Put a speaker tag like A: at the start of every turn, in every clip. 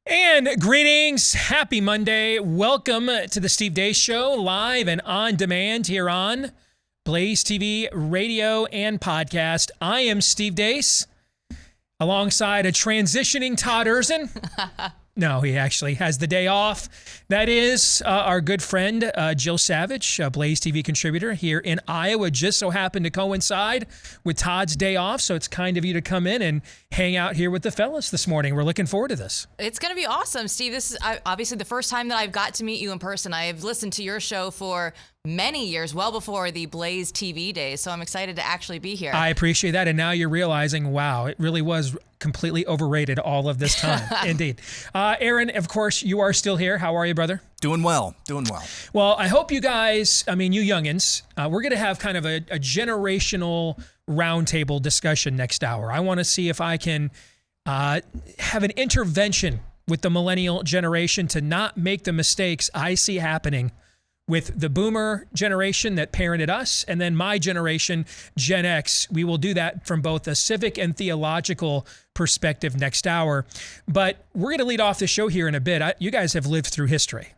A: And greetings. Happy Monday. Welcome to the Steve Deace Show, live and on demand here on BlazeTV radio and podcast. I am Steve Deace, alongside a transitioning Todd Erzen. No, he actually has the day off. That is our good friend, Jill Savage, a BlazeTV contributor here in Iowa. Just so happened to coincide with Todd's day off, so it's kind of you to come in and hang out here with the fellas this morning. We're looking forward to this.
B: It's going to be awesome, Steve. This is obviously the first time that I've got to meet you in person. I have listened to your show for many years, well before the BlazeTV days, so I'm excited to actually be here.
A: I appreciate that, and now you're realizing, wow, it really was completely overrated all of this time. Indeed. Aaron, of course, you are still here. How are you, brother?
C: Doing well.
A: Well, I hope you guys, you youngins, we're going to have kind of a generational roundtable discussion next hour. I want to see if I can have an intervention with the millennial generation to not make the mistakes I see happening with the boomer generation that parented us, and then my generation, Gen X. We will do that from both a civic and theological perspective next hour. But we're going to lead off the show here in a bit. You guys have lived through history.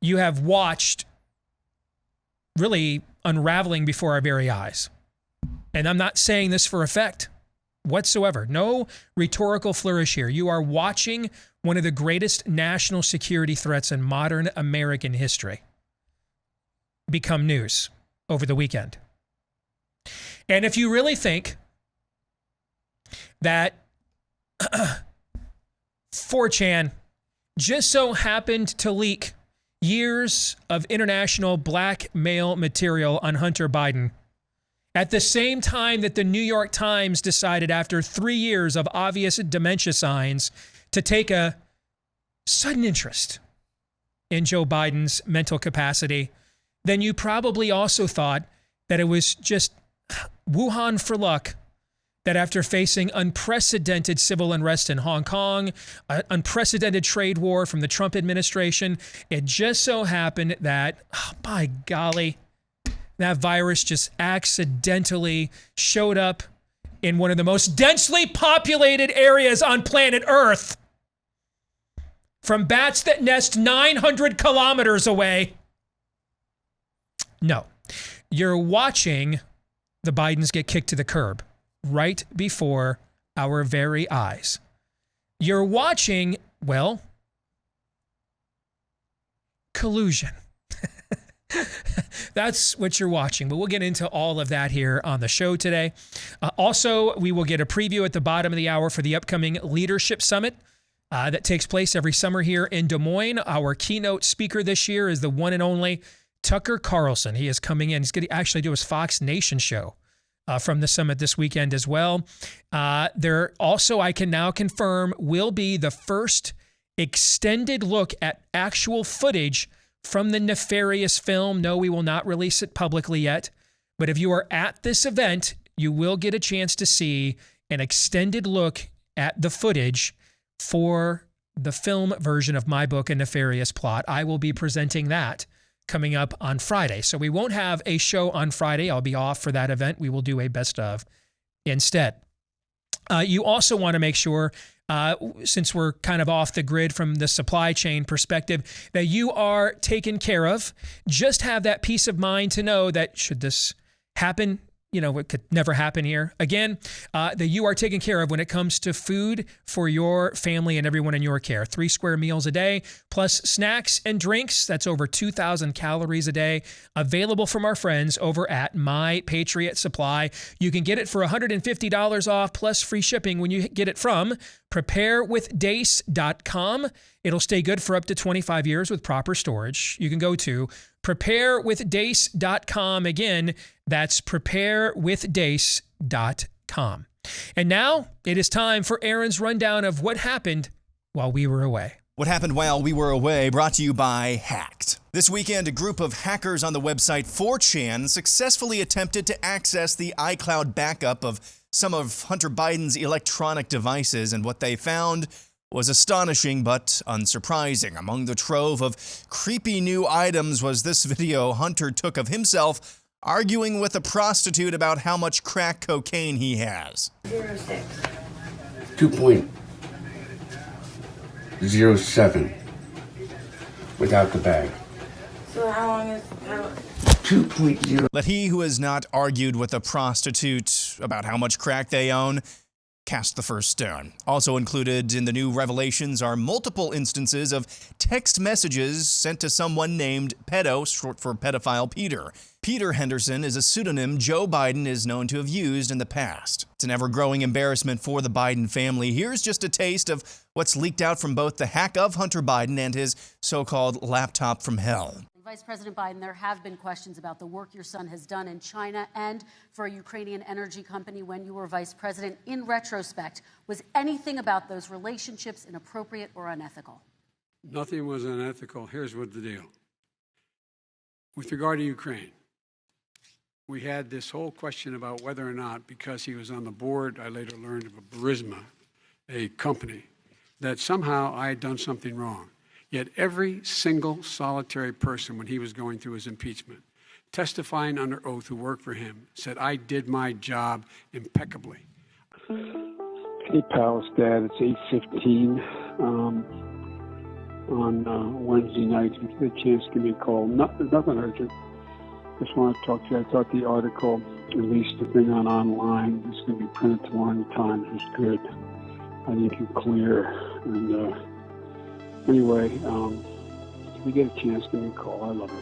A: You have watched really unraveling before our very eyes. And I'm not saying this for effect whatsoever. No rhetorical flourish here. You are watching one of the greatest national security threats in modern American history become news over the weekend. And if you really think that 4chan just so happened to leak years of international blackmail material on Hunter Biden, at the same time that the New York Times decided after 3 years of obvious dementia signs to take a sudden interest in Joe Biden's mental capacity, then you probably also thought that it was just Wuhan for luck that after facing unprecedented civil unrest in Hong Kong, unprecedented trade war from the Trump administration, it just so happened that, by golly, that virus just accidentally showed up in one of the most densely populated areas on planet Earth. From bats that nest 900 kilometers away. No, you're watching the Bidens get kicked to the curb right before our very eyes. You're watching, well, collusion. That's what you're watching, but we'll get into all of that here on the show today. Also, we will get a preview at the bottom of the hour for the upcoming Leadership Summit that takes place every summer here in Des Moines. Our keynote speaker this year is the one and only Tucker Carlson. He is coming in. He's going to actually do his Fox Nation show from the summit this weekend as well. There also, I can now confirm, will be the first extended look at actual footage from the nefarious film. No, we will not release it publicly yet. But if you are at this event, you will get a chance to see an extended look at the footage for the film version of my book, A Nefarious Plot. I will be presenting that coming up on Friday. So we won't have a show on Friday. I'll be off for that event. We will do a best of instead. You also want to make sure, since we're kind of off the grid from the supply chain perspective, that you are taken care of. Just have that peace of mind to know that should this happen, it could never happen here again, that you are taken care of when it comes to food for your family and everyone in your care. 3 square meals a day, plus snacks and drinks. That's over 2,000 calories a day, available from our friends over at My Patriot Supply. You can get it for $150 off plus free shipping when you get it from preparewithdace.com. It'll stay good for up to 25 years with proper storage. You can go to preparewithdace.com. Again, that's preparewithdace.com. And now it is time for Aaron's rundown of what happened while we were away.
C: What happened while we were away, brought to you by Hacked. This weekend, a group of hackers on the website 4chan successfully attempted to access the iCloud backup of some of Hunter Biden's electronic devices, and what they found was astonishing but unsurprising. Among the trove of creepy new items was this video Hunter took of himself arguing with a prostitute about how much crack cocaine he has.
D: 2 point. 2.07 without the bag.
E: So how long is
D: 2.0.
C: Let he who has not argued with a prostitute about how much crack they own cast the first stone. Also included in the new revelations are multiple instances of text messages sent to someone named Pedo, short for pedophile Peter. Peter Henderson is a pseudonym Joe Biden is known to have used in the past. It's an ever-growing embarrassment for the Biden family. Here's just a taste of what's leaked out from both the hack of Hunter Biden and his so-called laptop from hell.
F: Vice President Biden, there have been questions about the work your son has done in China and for a Ukrainian energy company when you were vice president. In retrospect, was anything about those relationships inappropriate or unethical?
G: Nothing was unethical. Here's what the deal. With regard to Ukraine, we had this whole question about whether or not, because he was on the board, I later learned of a Burisma, a company, that somehow I had done something wrong. Yet every single solitary person, when he was going through his impeachment, testifying under oath who worked for him, said, I did my job impeccably.
H: Hey, pal, it's Dad. It's 8:15 on Wednesday night. If you get a chance, give me a call. Nothing urgent. Just want to talk to you. I thought the article, at least the thing online, is going to be printed tomorrow in the Times, was good. I think you're clear. And anyway, if you get a chance, give me a call. I love you.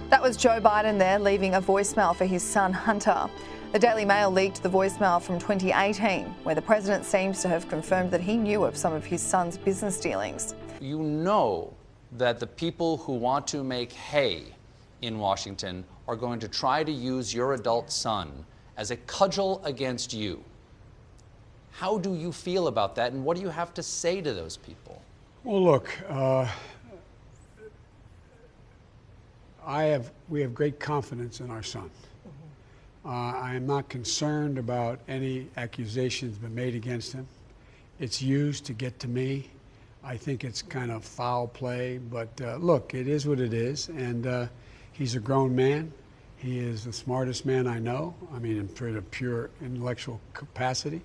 I: That was Joe Biden there, leaving a voicemail for his son Hunter. The Daily Mail leaked the voicemail from 2018, where the president seems to have confirmed that he knew of some of his son's business dealings.
J: You know that the people who want to make hay in Washington are going to try to use your adult son as a cudgel against you. How do you feel about that, and what do you have to say to those people?
G: Well, look, we have great confidence in our son. I am not concerned about any accusations been made against him. It's used to get to me. I think it's kind of foul play, but look, it is what it is, and he's a grown man. He is the smartest man I know. I mean, in a pure intellectual capacity,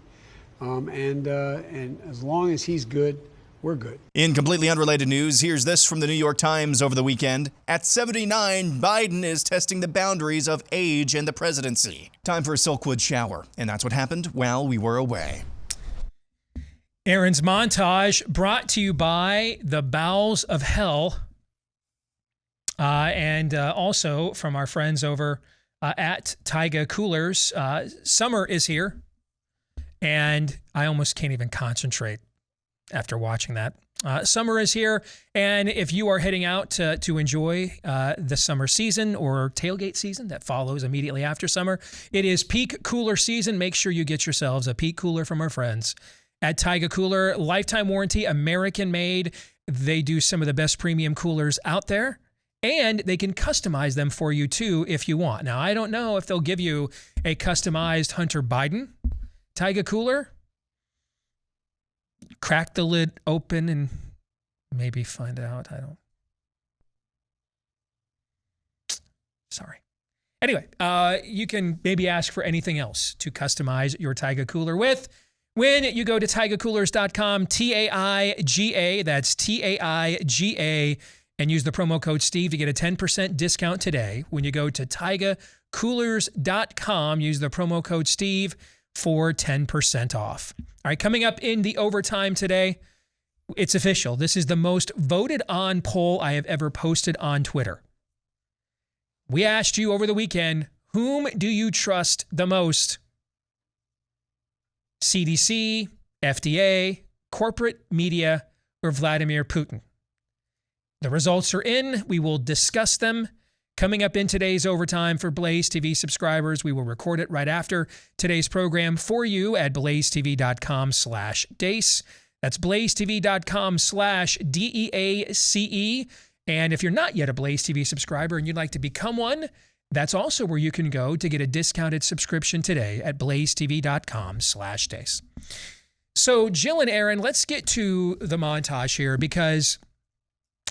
G: and as long as he's good, we're good.
C: In completely unrelated news, here's this from the New York Times over the weekend. At 79, Biden is testing the boundaries of age and the presidency. Time for a Silkwood shower. And that's what happened while we were away.
A: Aaron's montage brought to you by the Bowels of Hell. And also from our friends over at Taiga Coolers. Summer is here. And I almost can't even concentrate after watching that. Summer is here, and if you are heading out to enjoy the summer season or tailgate season that follows immediately after summer, it is peak cooler season. Make sure you get yourselves a peak cooler from our friends at Taiga Cooler. Lifetime warranty, American made. They do some of the best premium coolers out there, and they can customize them for you too if you want. Now, I don't know if they'll give you a customized Hunter Biden Taiga Cooler. Crack the lid open and maybe find out. Sorry. Anyway, you can maybe ask for anything else to customize your Taiga Cooler with when you go to taigacoolers.com, T-A-I-G-A, that's T-A-I-G-A, and use the promo code Steve to get a 10% discount today. When you go to taigacoolers.com, use the promo code Steve for 10% off. All right, coming up in the overtime today, it's official. This is the most voted on poll I have ever posted on Twitter. We asked you over the weekend, whom do you trust the most? CDC, FDA, corporate media, or Vladimir Putin? The results are in. We will discuss them. Coming up in today's overtime for Blaze TV subscribers, we will record it right after today's program for you at blazetv.com/Deace. That's blazetv.com/DEACE. And if you're not yet a Blaze TV subscriber and you'd like to become one, that's also where you can go to get a discounted subscription today at blazetv.com/Deace. So Jill and Aaron, let's get to the montage here because,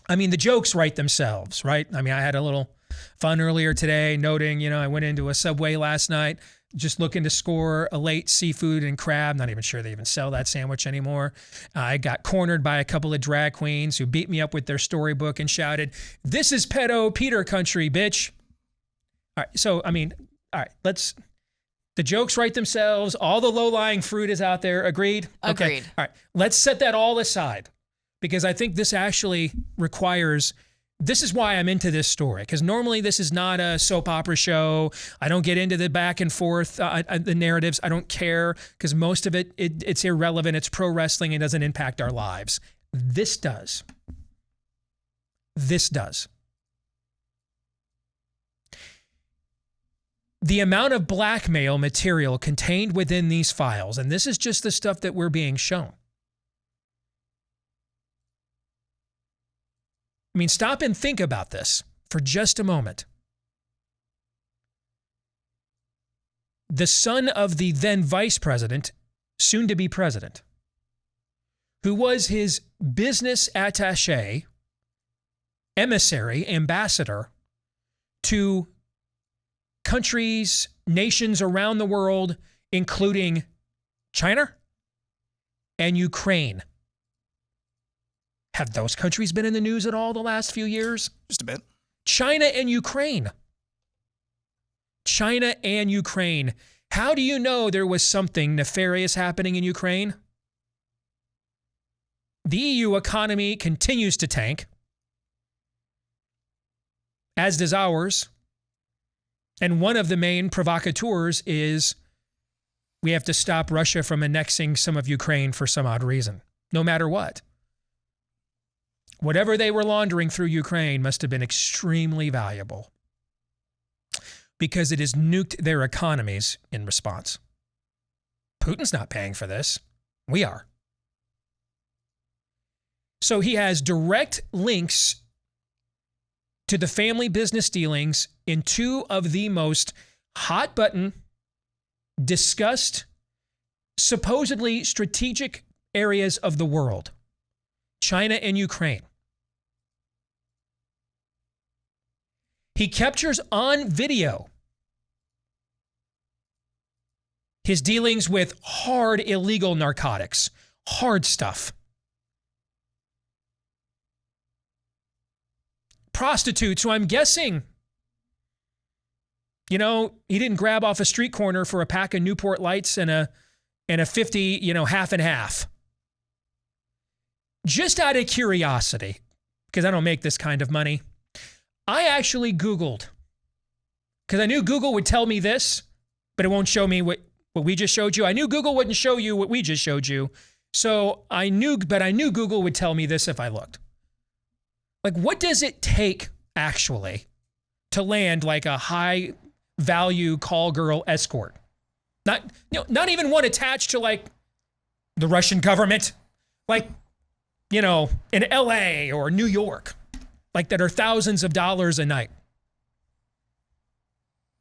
A: I mean, the jokes write themselves, right? I mean, I had a little fun earlier today, noting, I went into a Subway last night, just looking to score a late seafood and crab. Not even sure they even sell that sandwich anymore. I got cornered by a couple of drag queens who beat me up with their storybook and shouted, "This is pedo Peter country, bitch." All right, so, I mean, all right, the jokes write themselves. All the low-lying fruit is out there. Agreed?
B: Agreed.
A: Okay. All right, let's set that all aside because I think this actually requires... This is why I'm into this story, because normally this is not a soap opera show. I don't get into the back and forth, the narratives. I don't care because most of it's irrelevant. It's pro wrestling. It doesn't impact our lives. This does. This does. The amount of blackmail material contained within these files, and this is just the stuff that we're being shown. I mean, stop and think about this for just a moment. The son of the then vice president, soon to be president, who was his business attaché, emissary, ambassador to countries, nations around the world, including China and Ukraine. Have those countries been in the news at all the last few years?
C: Just a bit.
A: China and Ukraine. China and Ukraine. How do you know there was something nefarious happening in Ukraine? The EU economy continues to tank, as does ours. And one of the main provocateurs is we have to stop Russia from annexing some of Ukraine for some odd reason, no matter what. Whatever they were laundering through Ukraine must have been extremely valuable because it has nuked their economies in response. Putin's not paying for this. We are. So he has direct links to the family business dealings in two of the most hot button, discussed, supposedly strategic areas of the world. China and Ukraine. He captures on video his dealings with hard illegal narcotics, hard stuff. Prostitutes who I'm guessing, he didn't grab off a street corner for a pack of Newport Lights and a 50, half and half. Just out of curiosity, because I don't make this kind of money, I actually Googled, because I knew Google would tell me this, but it won't show me what we just showed you. I knew Google wouldn't show you what we just showed you. So I knew Google would tell me this if I looked. Like, what does it take actually to land like a high value call girl escort? Not even one attached to like the Russian government, like, in LA or New York, like that are thousands of dollars a night.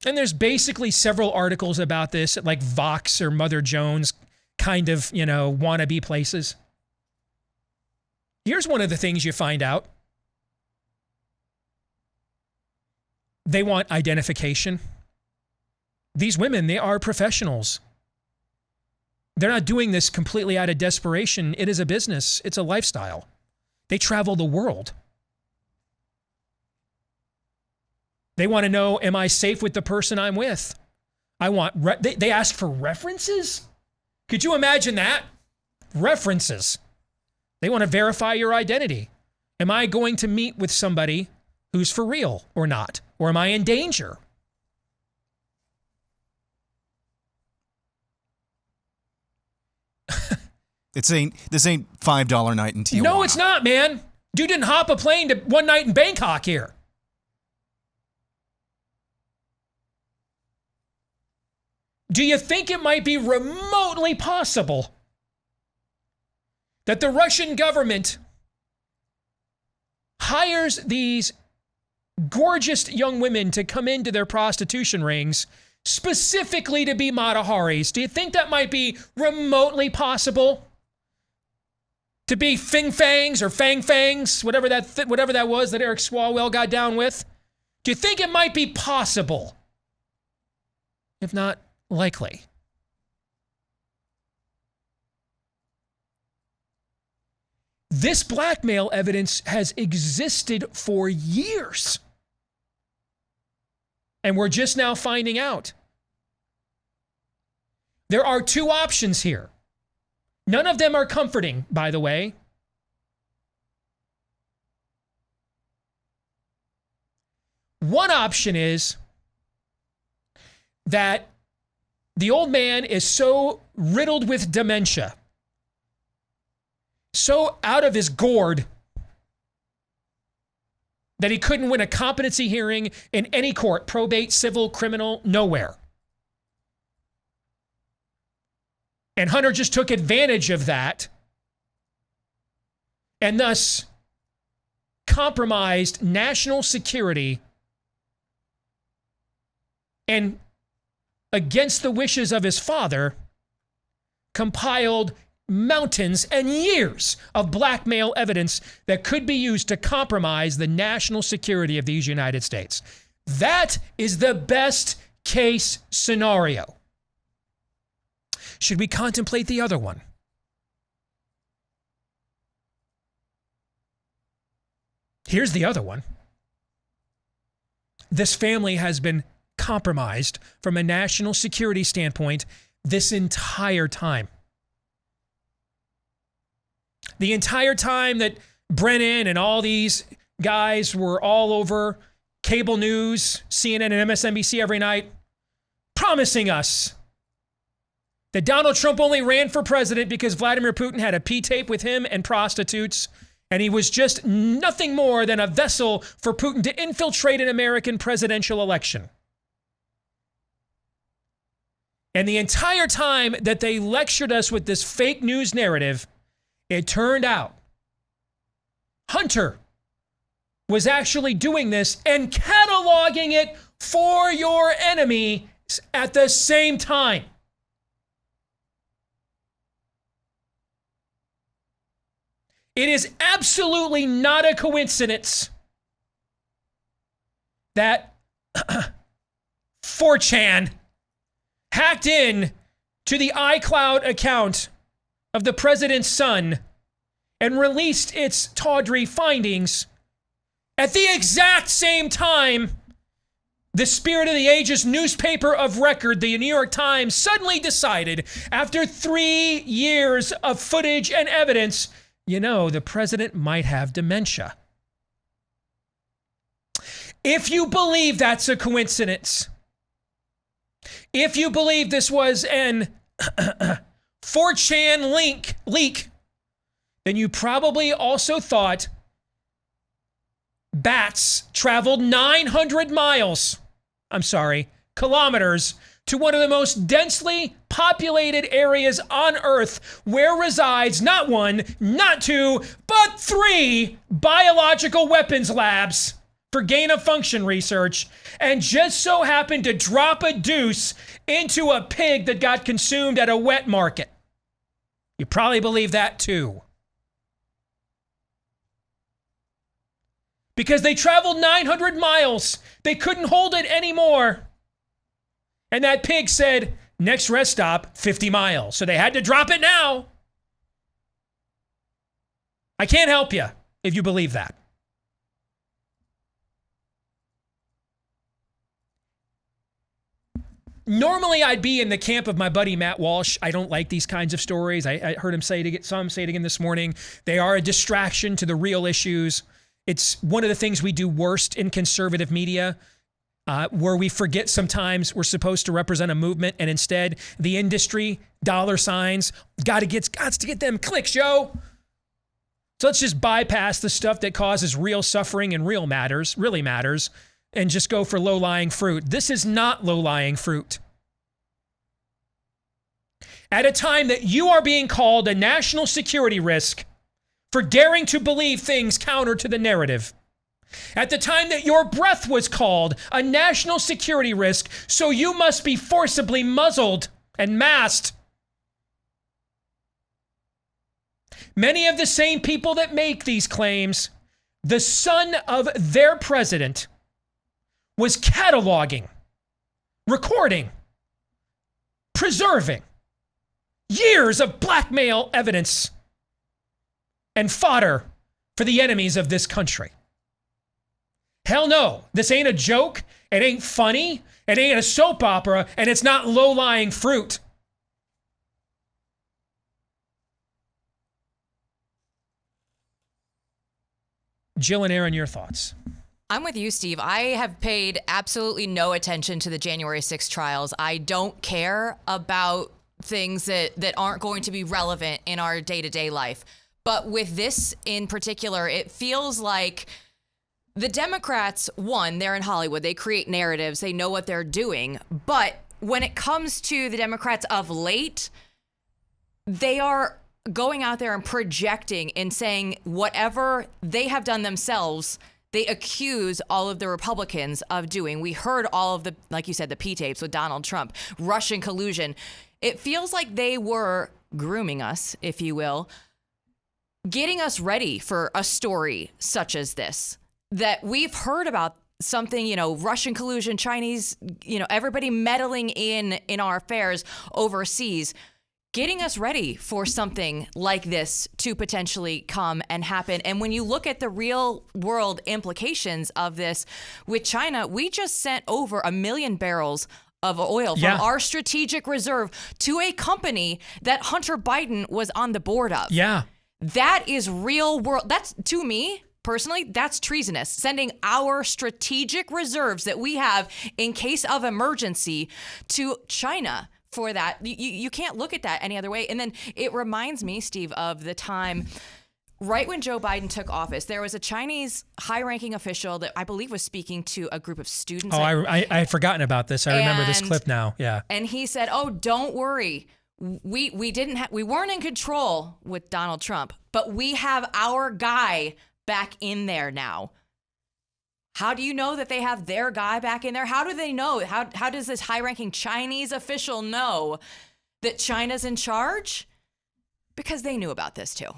A: And there's basically several articles about this at like Vox or Mother Jones kind of, wannabe places. Here's one of the things you find out. They want identification. These women, they are professionals. They're not doing this completely out of desperation. It is a business. It's a lifestyle. They travel the world. They want to know, am I safe with the person I'm with? They ask for references? Could you imagine that? References. They want to verify your identity. Am I going to meet with somebody who's for real or not? Or am I in danger?
C: This ain't $5 night in Tijuana.
A: No, it's not, man. Dude didn't hop a plane to one night in Bangkok here. Do you think it might be remotely possible that the Russian government hires these gorgeous young women to come into their prostitution rings specifically to be Mata Haris? Do you think that might be remotely possible? To be Fing Fangs or Fang Fangs, whatever that was that Eric Swalwell got down with? Do you think it might be possible? If not, likely. This blackmail evidence has existed for years. And we're just now finding out. There are two options here. None of them are comforting, by the way. One option is that the old man is so riddled with dementia, so out of his gourd, that he couldn't win a competency hearing in any court, probate, civil, criminal, nowhere. And Hunter just took advantage of that and thus compromised national security and, against the wishes of his father, compiled mountains and years of blackmail evidence that could be used to compromise the national security of these United States. That is the best case scenario. Should we contemplate the other one? Here's the other one. This family has been compromised from a national security standpoint this entire time. The entire time that Brennan and all these guys were all over cable news, CNN and MSNBC every night, promising us that Donald Trump only ran for president because Vladimir Putin had a P-tape with him and prostitutes, and he was just nothing more than a vessel for Putin to infiltrate an American presidential election. And the entire time that they lectured us with this fake news narrative, it turned out Hunter was actually doing this and cataloging it for your enemy at the same time. It is absolutely not a coincidence that 4chan hacked in to the iCloud account of the president's son and released its tawdry findings at the exact same time the Spirit of the Ages newspaper of record, the New York Times, suddenly decided, after 3 years of footage and evidence, you know, the president might have dementia. If you believe that's a coincidence, if you believe this was an 4chan leak, then you probably also thought bats traveled 900 kilometers to one of the most densely populated areas on Earth, where resides not one, not two, but 3 biological weapons labs for gain-of-function research, and just so happened to drop a deuce into a pig that got consumed at a wet market. You probably believe that too. Because they traveled 900 miles. They couldn't hold it anymore. And that pig said, next rest stop, 50 miles. So they had to drop it now. I can't help you if you believe that. Normally, I'd be in the camp of my buddy Matt Walsh. I don't like these kinds of stories. I heard him say it again this morning. They are a distraction to the real issues. It's one of the things we do worst in conservative media, where we forget sometimes we're supposed to represent a movement, and instead the industry, dollar signs, got to get them clicks, yo. So let's just bypass the stuff that causes real suffering and really matters, and just go for low-lying fruit. This is not low-lying fruit. At a time that you are being called a national security risk for daring to believe things counter to the narrative. At the time that your breath was called a national security risk, so you must be forcibly muzzled and masked. Many of the same people that make these claims, the son of their president, was cataloging, recording preserving years of blackmail evidence and fodder for the enemies of this country. Hell no, this ain't a joke, it ain't funny, it ain't a soap opera, and it's not low-lying fruit. Jill and Aaron, your thoughts?
B: I'm with you, Steve. I have paid absolutely no attention to the January 6th trials. I don't care about things that aren't going to be relevant in our day-to-day life. But with this in particular, it feels like the Democrats, one, they're in Hollywood. They create narratives. They know what they're doing. But when it comes to the Democrats of late, they are going out there and projecting and saying whatever they have done themselves, they accuse all of the Republicans of doing. We heard all of the, like you said, the P-tapes with Donald Trump, Russian collusion. It feels like they were grooming us, if you will, getting us ready for a story such as this, that we've heard about something, you know, Russian collusion, Chinese, you know, everybody meddling in our affairs overseas, getting us ready for something like this to potentially come and happen. And when you look at the real world implications of this with China, we just sent over 1 million barrels of oil from our strategic reserve to a company that Hunter Biden was on the board of.
A: Yeah.
B: That is real world. That's, to me, personally, that's treasonous. Sending our strategic reserves that we have in case of emergency to China for that. You can't look at that any other way. And then it reminds me, Steve, of the time right when Joe Biden took office, there was a Chinese high-ranking official that I believe was speaking to a group of students.
A: Oh, I had forgotten about this. I remember this clip now. Yeah.
B: And he said, "Oh, don't worry. We weren't in control with Donald Trump, but we have our guy back in there now." How do you know that they have their guy back in there? How do they know? How does this high-ranking Chinese official know that China's in charge? Because they knew about this too.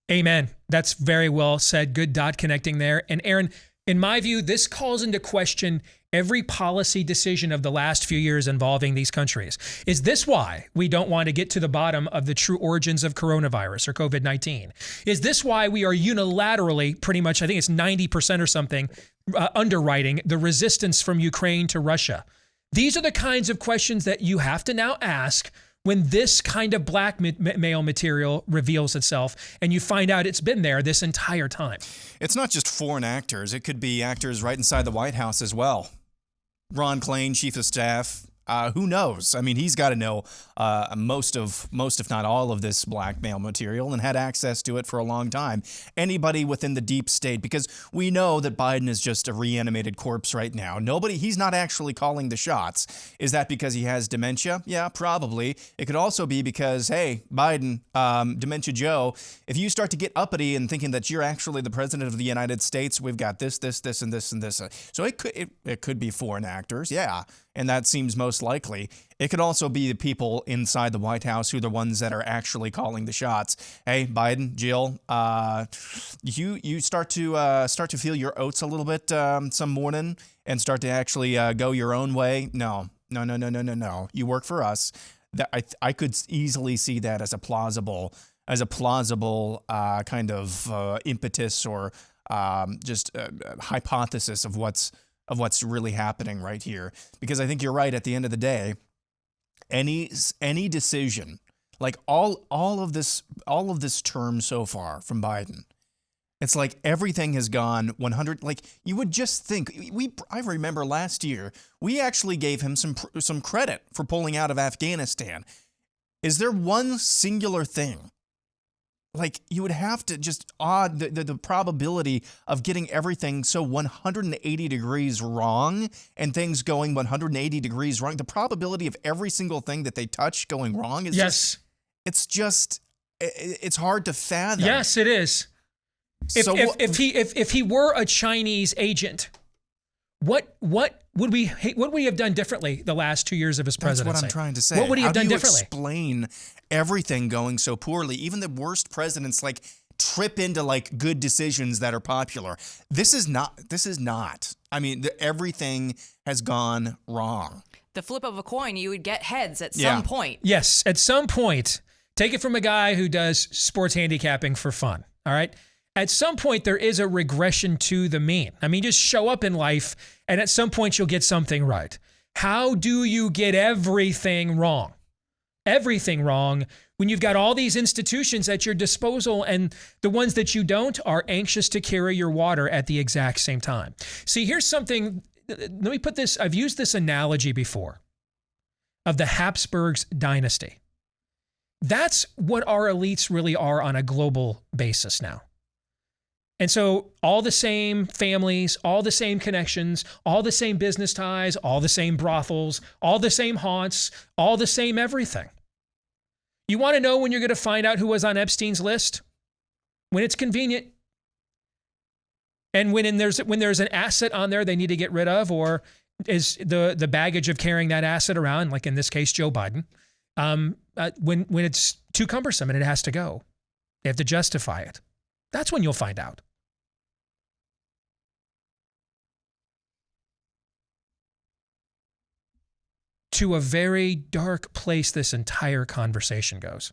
A: Amen. That's very well said. Good dot connecting there. And Aaron, in my view, this calls into question every policy decision of the last few years involving these countries. Is this why we don't want to get to the bottom of the true origins of coronavirus or COVID-19? Is this why we are unilaterally, pretty much, I think it's 90% or something, underwriting the resistance from Ukraine to Russia? These are the kinds of questions that you have to now ask when this kind of blackmail material reveals itself and you find out it's been there this entire time.
C: It's not just foreign actors. It could be actors right inside the White House as well. Ron Klain, chief of staff, who knows? I mean, he's got to know most, if not all, of this blackmail material and had access to it for a long time. Anybody within the deep state, because we know that Biden is just a reanimated corpse right now. He's not actually calling the shots. Is that because he has dementia? Yeah, probably. It could also be because, hey, Biden, Dementia Joe, if you start to get uppity and thinking that you're actually the president of the United States, we've got this, and this, and this. So it could be foreign actors, yeah. And that seems most likely. It could also be the people inside the White House who are the ones that are actually calling the shots. Hey, Biden, Jill, you start to feel your oats a little bit some morning and start to actually go your own way. No. You work for us. I could easily see that as a plausible kind of impetus or just hypothesis of what's really happening right here. Because I think you're right. At the end of the day, any decision, like all of this term so far from Biden, it's like everything has gone 100. Like you would just think I remember last year we actually gave him some credit for pulling out of Afghanistan. Is there one singular thing? Like you would have to just the probability of getting everything so 180 degrees wrong and things going 180 degrees wrong. The probability of every single thing that they touch going wrong is it's hard to fathom.
A: Yes, it is. If he were a Chinese agent, what would we have done differently the last 2 years of his presidency?
C: That's what I'm trying to say.
A: What would he have done differently?
C: Explain everything going so poorly? Even the worst presidents like trip into like good decisions that are popular. This is not. I mean, everything has gone wrong.
B: the flip of a coin, you would get heads at some point.
A: Yes, at some point. Take it from a guy who does sports handicapping for fun, all right? At some point, there is a regression to the mean. I mean, just show up in life, and at some point, you'll get something right. How do you get everything wrong? Everything wrong when you've got all these institutions at your disposal, and the ones that you don't are anxious to carry your water at the exact same time. See, here's something, let me put this, I've used this analogy before of the Habsburgs dynasty. That's what our elites really are on a global basis now. And so all the same families, all the same connections, all the same business ties, all the same brothels, all the same haunts, all the same everything. You want to know when you're going to find out who was on Epstein's list? When it's convenient. And when there's an asset on there they need to get rid of, or is the baggage of carrying that asset around, like in this case, Joe Biden, when it's too cumbersome and it has to go. They have to justify it. That's when you'll find out. To a very dark place this entire conversation goes.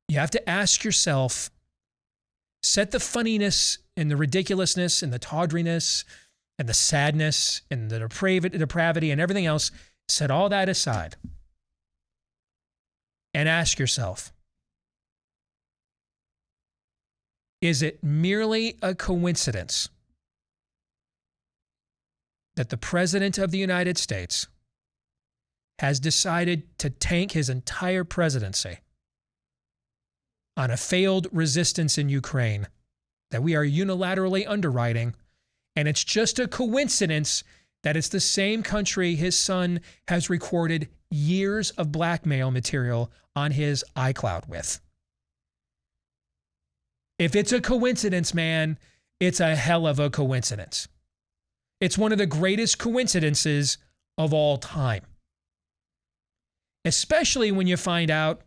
A: You have to ask yourself, set the funniness and the ridiculousness and the tawdriness and the sadness and the depravity and everything else, set all that aside and ask yourself, is it merely a coincidence that the President of the United States has decided to tank his entire presidency on a failed resistance in Ukraine that we are unilaterally underwriting, and it's just a coincidence that it's the same country his son has recorded years of blackmail material on his iCloud with? If it's a coincidence, man, it's a hell of a coincidence. It's one of the greatest coincidences of all time. Especially when you find out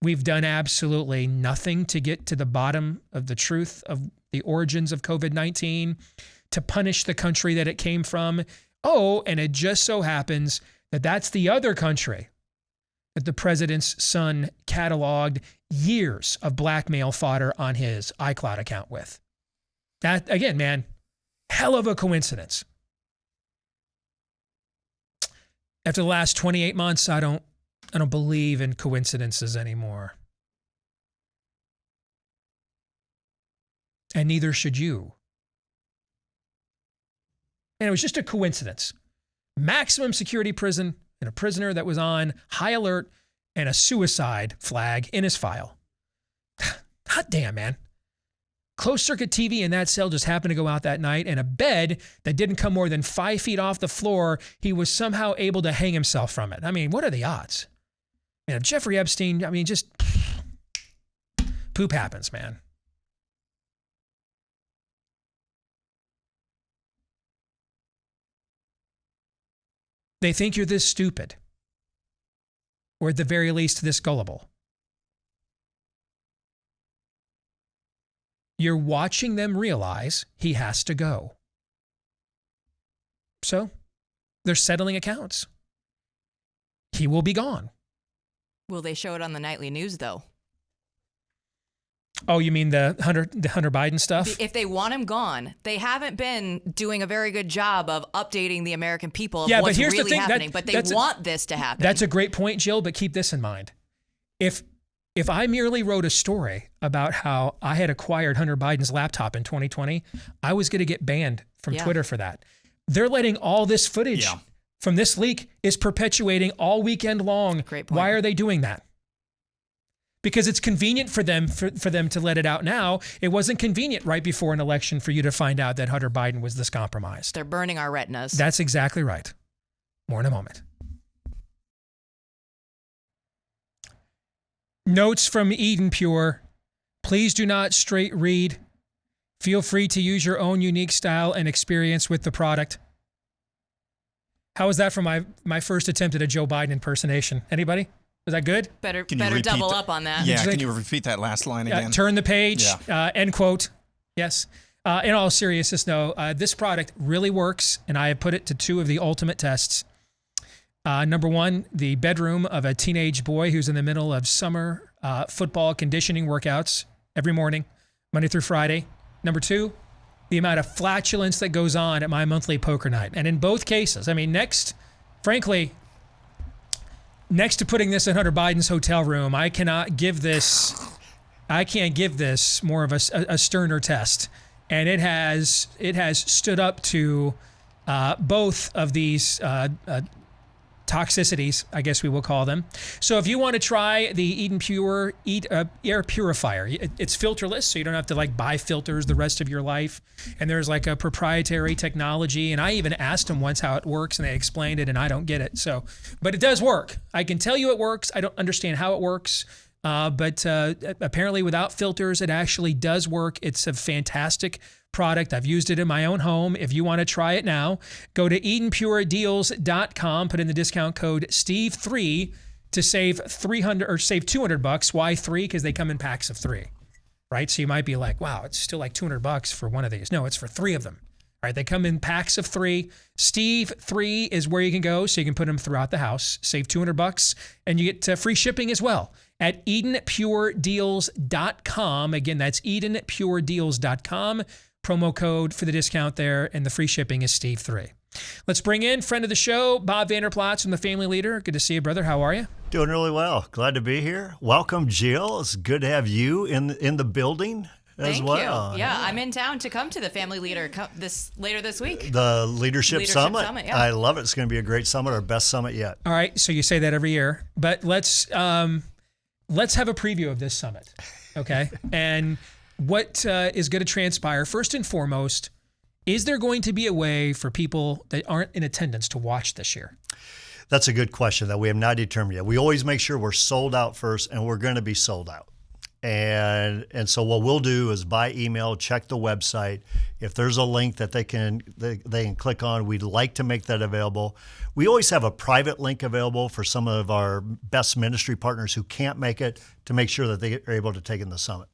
A: we've done absolutely nothing to get to the bottom of the truth of the origins of COVID-19, to punish the country that it came from. Oh, and it just so happens that that's the other country that the president's son cataloged years of blackmail fodder on his iCloud account with. That, again, man, hell of a coincidence. After the last 28 months, I don't believe in coincidences anymore. And neither should you. And it was just a coincidence. Maximum security prison and a prisoner that was on high alert and a suicide flag in his file. Hot damn, man. Closed circuit TV in that cell just happened to go out that night, and a bed that didn't come more than 5 feet off the floor, he was somehow able to hang himself from it. I mean, what are the odds? And if Jeffrey Epstein, I mean, just poop happens, man. They think you're this stupid, or at the very least, this gullible. You're watching them realize he has to go. So they're settling accounts. He will be gone.
B: Will they show it on the nightly news, though?
A: Oh, you mean the Hunter Biden stuff?
B: If they want him gone, they haven't been doing a very good job of updating the American people of
A: Yeah,
B: what's
A: but here's
B: really
A: the thing,
B: happening. But they want this to happen.
A: That's a great point, Jill, but keep this in mind. If I merely wrote a story about how I had acquired Hunter Biden's laptop in 2020, I was going to get banned from Twitter for that. They're letting all this footage from this leak is perpetuating all weekend long.
B: Great point.
A: Why are they doing that? Because it's convenient for them to let it out now. It wasn't convenient right before an election for you to find out that Hunter Biden was this compromised.
B: They're burning our retinas.
A: That's exactly right. More in a moment. Notes from Eden Pure. Please do not straight read. Feel free to use your own unique style and experience with the product. How was that for my first attempt at a Joe Biden impersonation? Anybody? Was that good?
B: Better double up on that.
C: Yeah, can you repeat that last line again?
A: Turn the page, end quote. Yes. In all seriousness, though, this product really works, and I have put it to 2 of the ultimate tests. Number 1, the bedroom of a teenage boy who's in the middle of summer football conditioning workouts every morning, Monday through Friday. Number 2, the amount of flatulence that goes on at my monthly poker night. And in both cases, I mean, frankly, next to putting this in Hunter Biden's hotel room, I can't give this more of a sterner test. And it has stood up to both of these toxicities, I guess we will call them. So if you want to try the Eden Pure air purifier, it's filterless, so you don't have to buy filters the rest of your life. And there's a proprietary technology. And I even asked them once how it works, and they explained it, and I don't get it. So, but it does work. I can tell you it works. I don't understand how it works. But apparently without filters, it actually does work. It's a fantastic product. I've used it in my own home. If you want to try it now, go to EdenPureDeals.com, put in the discount code Steve3 to save $200. Why 3? Because they come in packs of 3, right? So you might be like, wow, it's still $200 for one of these. No, it's for 3 of them. All right, they come in packs of 3. Steve 3 is where you can go, so you can put them throughout the house. Save $200, and you get free shipping as well at EdenPureDeals.com. Again, that's EdenPureDeals.com. Promo code for the discount there, and the free shipping is Steve 3. Let's bring in friend of the show, Bob Vander Plaats from The Family Leader. Good to see you, brother. How are you?
K: Doing really well. Glad to be here. Welcome, Jill. It's good to have you in the building.
B: Thank
K: well.
B: you. Yeah, I'm in town to come to the Family Leader later this week.
K: The Leadership Summit.
B: Yeah.
K: I love it. It's going to be a great summit, our best summit yet.
A: All right, so you say that every year, but let's have a preview of this summit, okay? And what is going to transpire? First and foremost, is there going to be a way for people that aren't in attendance to watch this year?
K: That's a good question that we have not determined yet. We always make sure we're sold out first, and we're going to be sold out. And so what we'll do is by email, check the website. If there's a link that they can click on, we'd like to make that available. We always have a private link available for some of our best ministry partners who can't make it, to make sure that they are able to take in the summit.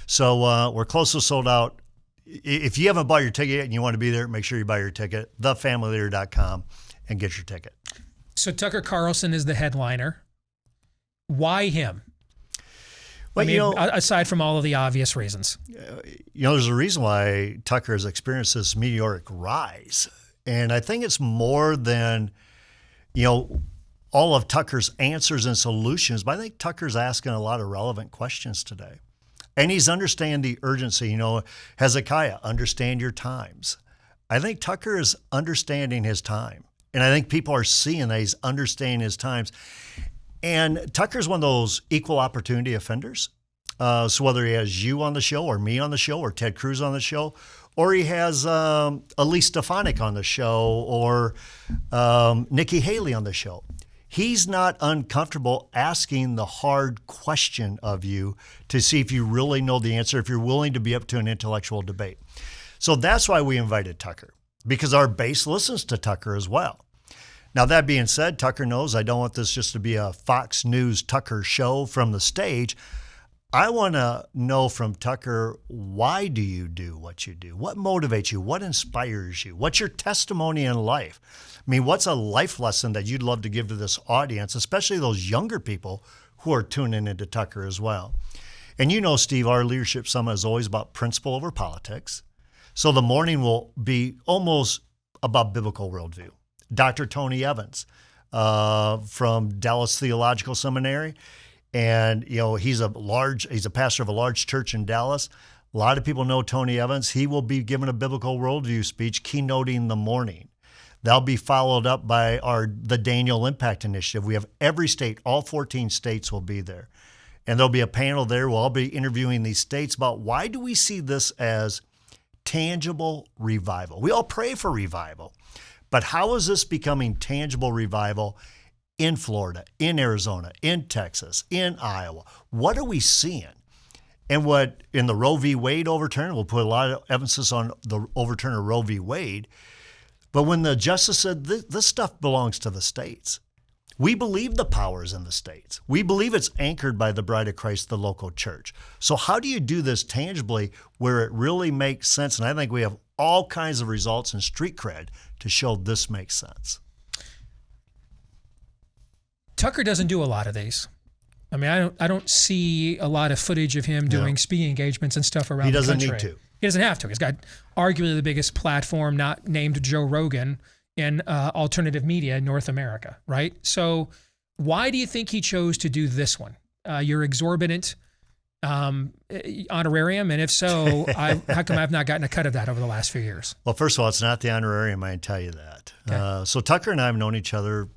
K: So we're close to sold out. If you haven't bought your ticket yet and you want to be there, make sure you buy your ticket, thefamilyleader.com, and get your ticket.
A: So Tucker Carlson is the headliner. Why him?
K: Well,
A: aside from all of the obvious reasons.
K: There's a reason why Tucker has experienced this meteoric rise. And I think it's more than, all of Tucker's answers and solutions, but I think Tucker's asking a lot of relevant questions today. And he's understanding the urgency. Hezekiah, understand your times. I think Tucker is understanding his time. And I think people are seeing that he's understanding his times. And Tucker's one of those equal opportunity offenders. So whether he has you on the show or me on the show or Ted Cruz on the show, or he has Elise Stefanik on the show or Nikki Haley on the show, he's not uncomfortable asking the hard question of you to see if you really know the answer, if you're willing to be up to an intellectual debate. So that's why we invited Tucker, because our base listens to Tucker as well. Now, that being said, Tucker knows I don't want this just to be a Fox News Tucker show from the stage. I want to know from Tucker, why do you do what you do? What motivates you? What inspires you? What's your testimony in life? I mean, what's a life lesson that you'd love to give to this audience, especially those younger people who are tuning into Tucker as well? And Steve, our Leadership Summit is always about principle over politics. So the morning will be almost about biblical worldview. Dr. Tony Evans from Dallas Theological Seminary. And, he's a pastor of a large church in Dallas. A lot of people know Tony Evans. He will be giving a biblical worldview speech, keynoting the morning. That'll be followed up by the Daniel Impact Initiative. We have every state, all 14 states will be there. And there'll be a panel there. We'll all be interviewing these states about why do we see this as tangible revival? We all pray for revival. But how is this becoming tangible revival in Florida, in Arizona, in Texas, in Iowa? What are we seeing? And what in the Roe v. Wade overturn, we'll put a lot of emphasis on the overturn of Roe v. Wade. But when the justice said this stuff belongs to the states, We believe the power is in the states. We believe it's anchored by the bride of Christ, the local church. So how do you do this tangibly where it really makes sense? And I think we have all kinds of results in street cred to show this makes sense.
A: Tucker doesn't do a lot of these. I mean, I don't see a lot of footage of him doing speaking engagements and stuff around the country.
K: He doesn't need to.
A: He doesn't have to. He's got arguably the biggest platform, not named Joe Rogan, in alternative media in North America, right? So why do you think he chose to do this one? Your exorbitant honorarium, and if so, how come I've not gotten a cut of that over the last few years?
K: Well, first of all, it's not the honorarium, I can tell you that. Okay. So Tucker and I have known each other,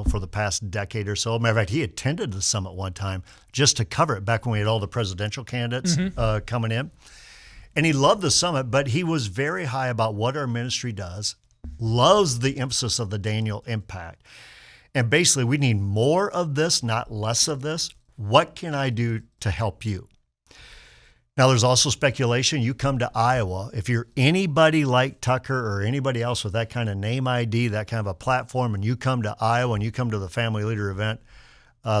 K: for the past decade or so. Matter of fact, he attended the summit one time just to cover it back when we had all the presidential candidates coming in. And he loved the summit, but he was very high about what our ministry does, loves the emphasis of the Daniel impact. And basically, we need more of this, not less of this. What can I do to help you? Now, there's also speculation. You come to Iowa, if you're anybody like Tucker or anybody else with that kind of name ID, that kind of a platform, and you come to Iowa and you come to the Family Leader event,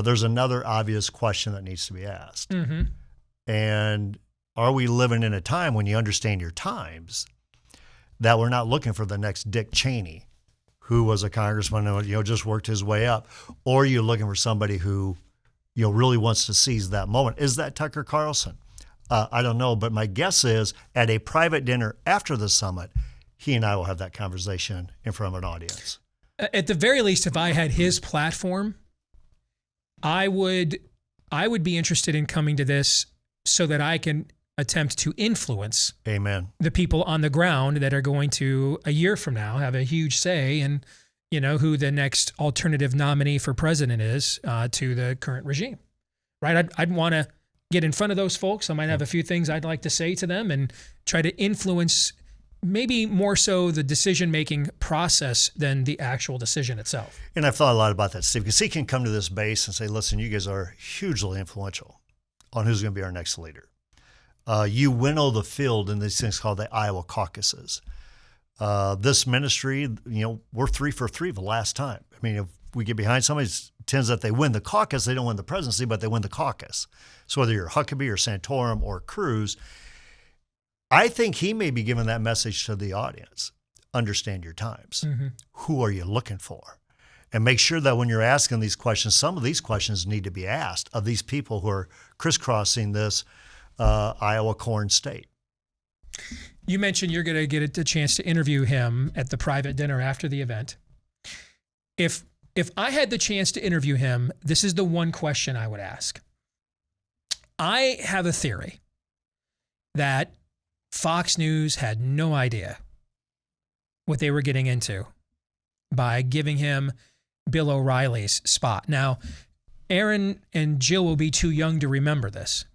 K: there's another obvious question that needs to be asked. Mm-hmm. And are we living in a time when you understand your times that we're not looking for the next Dick Cheney, who was a congressman and just worked his way up, or you're looking for somebody who really wants to seize that moment? Is that Tucker Carlson? I don't know, but my guess is at a private dinner after the summit, he and I will have that conversation in front of an audience.
A: At the very least, if I had his platform, I would be interested in coming to this so that I can attempt to influence the people on the ground that are going to, a year from now, have a huge say in, who the next alternative nominee for president is to the current regime, right? I'd want to get in front of those folks. I might have a few things I'd like to say to them and try to influence maybe more so the decision-making process than the actual decision itself.
K: And I've thought a lot about that, Steve, because he can come to this base and say, listen, you guys are hugely influential on who's going to be our next leader. You winnow the field in these things called the Iowa caucuses. This ministry, we're 3 for 3 the last time. I mean, if we get behind somebody, it tends that they win the caucus. They don't win the presidency, but they win the caucus. So whether you're Huckabee or Santorum or Cruz, I think he may be giving that message to the audience. Understand your times. Mm-hmm. Who are you looking for? And make sure that when you're asking these questions, some of these questions need to be asked of these people who are crisscrossing this Iowa corn state.
A: You mentioned you're going to get a chance to interview him at the private dinner after the event. If I had the chance to interview him, this is the one question I would ask. I have a theory that Fox News had no idea what they were getting into by giving him Bill O'Reilly's spot. Now, Aaron and Jill will be too young to remember this,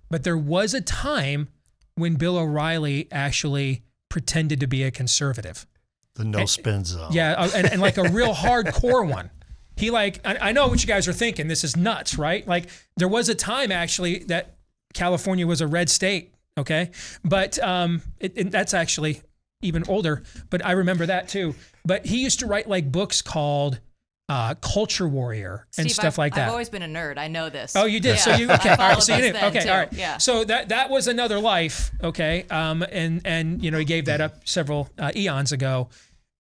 A: but there was a time when Bill O'Reilly actually pretended to be a conservative.
K: The no-spin zone.
A: Yeah, and like a real hardcore one. He I know what you guys are thinking. This is nuts, right? Like there was a time actually that California was a red state, okay? But that's actually even older, but I remember that too. But he used to write like books called Culture Warrior and
B: Steve,
A: stuff like that.
B: I've always been a nerd. I know this.
A: Oh, you did?
B: Yeah.
A: So you, okay, all right, so you knew. Okay,
B: too.
A: all right.
B: Yeah.
A: So that was another life, okay? And he gave that up several eons ago.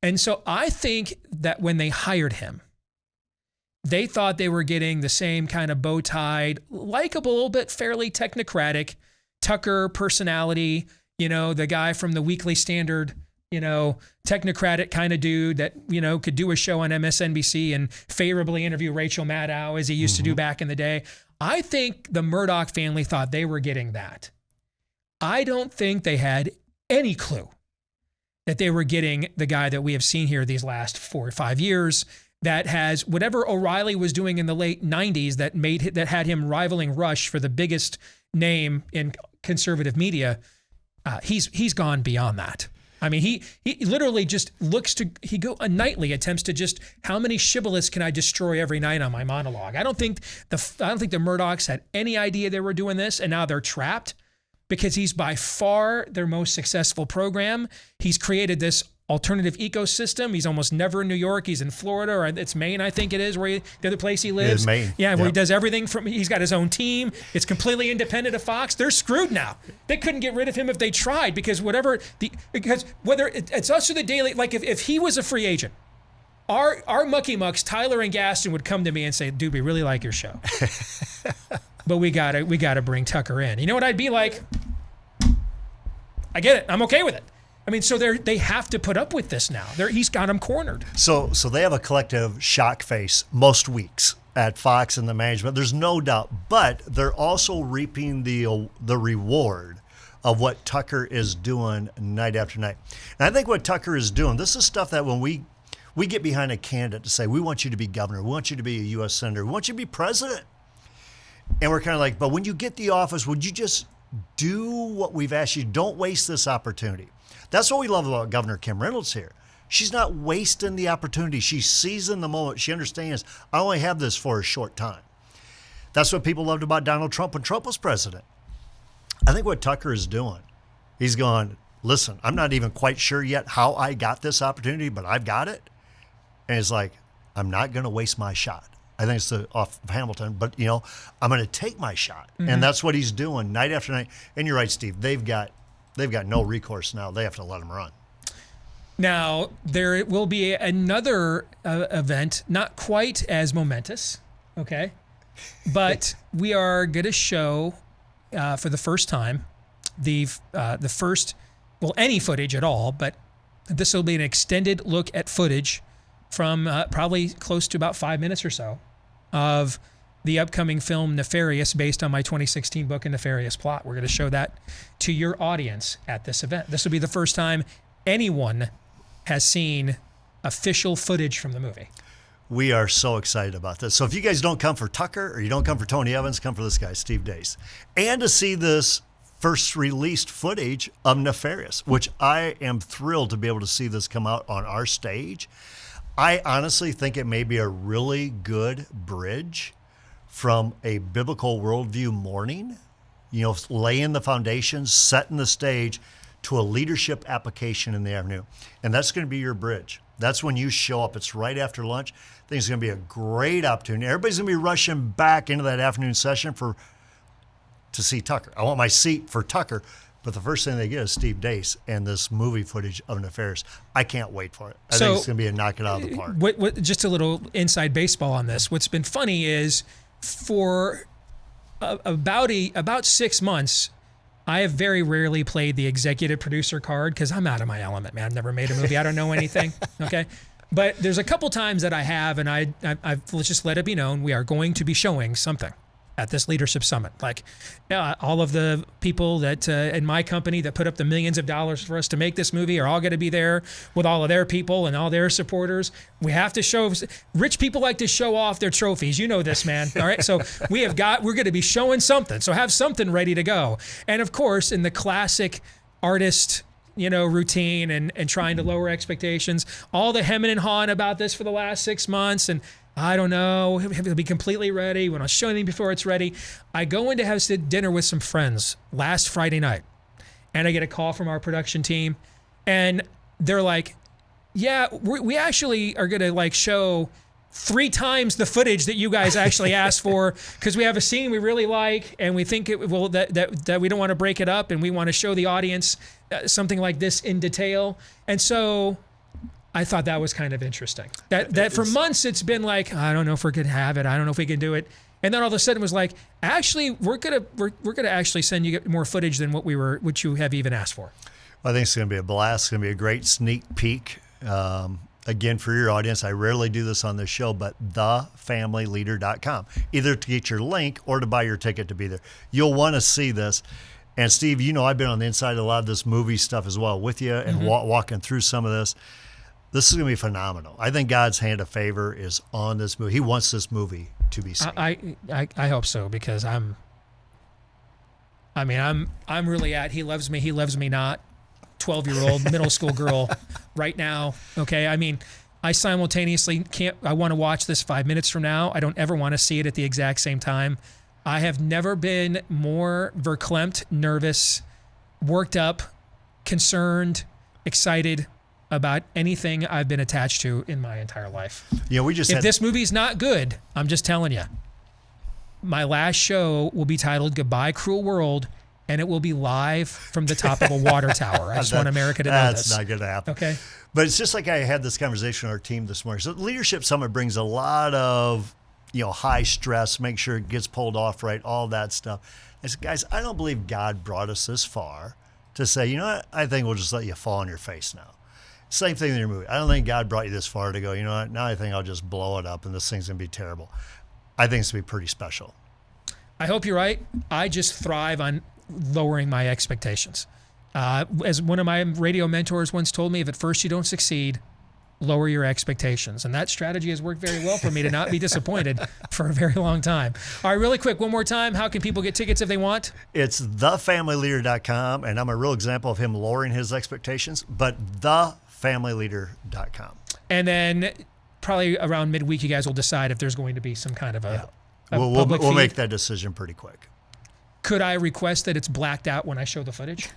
A: And so I think that when they hired him, they thought they were getting the same kind of bow-tied, likable, but fairly technocratic Tucker personality, the guy from the Weekly Standard, technocratic kind of dude that, could do a show on MSNBC and favorably interview Rachel Maddow as he used to do back in the day. I think the Murdoch family thought they were getting that. I don't think they had any clue that they were getting the guy that we have seen here these last 4 or 5 years that has whatever O'Reilly was doing in the late 90s that had him rivaling Rush for the biggest name in conservative media. He's gone beyond that. I mean, he literally just nightly attempts to just, how many shibboleths can I destroy every night on my monologue? I don't think the Murdochs had any idea they were doing this, and now they're trapped because he's by far their most successful program. He's created this alternative ecosystem. He's almost never in New York. He's in Florida, or it's Maine, I think it is, the other place he lives.
K: Yeah, Maine.
A: Yeah, where he does everything he's got his own team. It's completely independent of Fox. They're screwed now. They couldn't get rid of him if they tried, because whether it's us or the Daily, like if he was a free agent, our mucky mucks, Tyler and Gaston, would come to me and say, dude, we really like your show. But we gotta bring Tucker in. You know what I'd be like? I get it. I'm okay with it. I mean, so they have to put up with this now. He's got them cornered.
K: So they have a collective shock face most weeks at Fox and the management. There's no doubt, but they're also reaping the reward of what Tucker is doing night after night. And I think what Tucker is doing, this is stuff that when we get behind a candidate to say, we want you to be governor, we want you to be a U.S. senator, we want you to be president. And we're kind of like, but when you get the office, would you just do what we've asked you? Don't waste this opportunity. That's what we love about Governor Kim Reynolds here. She's not wasting the opportunity. She's seizing the moment. She understands, I only have this for a short time. That's what people loved about Donald Trump when Trump was president. I think what Tucker is doing, he's going, listen, I'm not even quite sure yet how I got this opportunity, but I've got it. And it's like, I'm not going to waste my shot. I think it's off of Hamilton, but I'm going to take my shot. Mm-hmm. And that's what he's doing night after night. And you're right, Steve, they've got no recourse now. They have to let him run.
A: Now, there will be another event, not quite as momentous, okay? But we are going to show, for the first time, the first, any footage at all, but this will be an extended look at footage from probably close to about 5 minutes or so of the upcoming film Nefarious, based on my 2016 book, A Nefarious Plot. We're going to show that to your audience at this event. This will be the first time anyone has seen official footage from the movie.
K: We are so excited about this. So if you guys don't come for Tucker or you don't come for Tony Evans, come for this guy, Steve Deace. And to see this first released footage of Nefarious, which I am thrilled to be able to see this come out on our stage. I honestly think it may be a really good bridge from a biblical worldview morning, laying the foundations, setting the stage, to a leadership application in the afternoon. And that's going to be your bridge. That's when you show up. It's right after lunch. I think it's going to be a great opportunity. Everybody's going to be rushing back into that afternoon session to see Tucker. I want my seat for Tucker, but the first thing they get is Steve Deace and this movie footage of Nefarious. I can't wait for it. I think it's going to be a knock it out of the park.
A: Just a little inside baseball on this. What's been funny is for about 6 months, I have very rarely played the executive producer card because I'm out of my element, man. I've never made a movie. I don't know anything. Okay. But there's a couple times that I have, and I've let's just let it be known, we are going to be showing something at this leadership summit. Like all of the people that in my company that put up the millions of dollars for us to make this movie are all going to be there with all of their people and all their supporters. We have to show, rich people like to show off their trophies. You know this, man. All right. So we're going to be showing something. So have something ready to go. And of course, in the classic artist, routine and trying to lower expectations, all the hemming and hawing about this for the last 6 months. And I don't know, he'll be completely ready. We're not showing anything before it's ready. I go in to have dinner with some friends last Friday night, and I get a call from our production team, and they're like, yeah, we actually are going to show 3 times the footage that you guys actually asked for, because we have a scene we really like, and we think that we don't want to break it up, and we want to show the audience something like this in detail. And so I thought that was kind of interesting. That for months it's been like, I don't know if we're gonna have it. I don't know if we can do it. And then all of a sudden it was like, actually, we're gonna actually send you more footage than what you have even asked for.
K: Well, I think it's gonna be a blast. It's gonna be a great sneak peek. Again, for your audience, I rarely do this on this show, but thefamilyleader.com, either to get your link or to buy your ticket to be there. You'll want to see this. And Steve, I've been on the inside of a lot of this movie stuff as well with you and walking through some of this. This is going to be phenomenal. I think God's hand of favor is on this movie. He wants this movie to be seen.
A: I hope so, because I'm really at he loves me not 12-year-old middle school girl right now. Okay. I simultaneously I want to watch this 5 minutes from now. I don't ever want to see it at the exact same time. I have never been more verklempt, nervous, worked up, concerned, excited about anything I've been attached to in my entire life.
K: Yeah, we just
A: if this movie's not good, I'm just telling you, my last show will be titled Goodbye, Cruel World, and it will be live from the top of a water tower. I just want America to know this.
K: That's not going to happen.
A: Okay.
K: But it's just like I had this conversation with our team this morning. So the Leadership Summit brings a lot of, high stress, make sure it gets pulled off right, all that stuff. I said, guys, I don't believe God brought us this far to say, you know what, I think we'll just let you fall on your face now. Same thing in your movie. I don't think God brought you this far to go, you know what, now I think I'll just blow it up and this thing's going to be terrible. I think it's going to be pretty special.
A: I hope you're right. I just thrive on lowering my expectations. As one of my radio mentors once told me, if at first you don't succeed, lower your expectations. And that strategy has worked very well for me to not be disappointed for a very long time. All right, really quick, one more time. How can people get tickets if they want?
K: It's thefamilyleader.com, and I'm a real example of him lowering his expectations, but thefamilyleader.com.
A: And then probably around midweek, you guys will decide if there's going to be some kind of a
K: We'll
A: feed.
K: make that decision pretty quick.
A: Could I request that it's blacked out when I show the footage?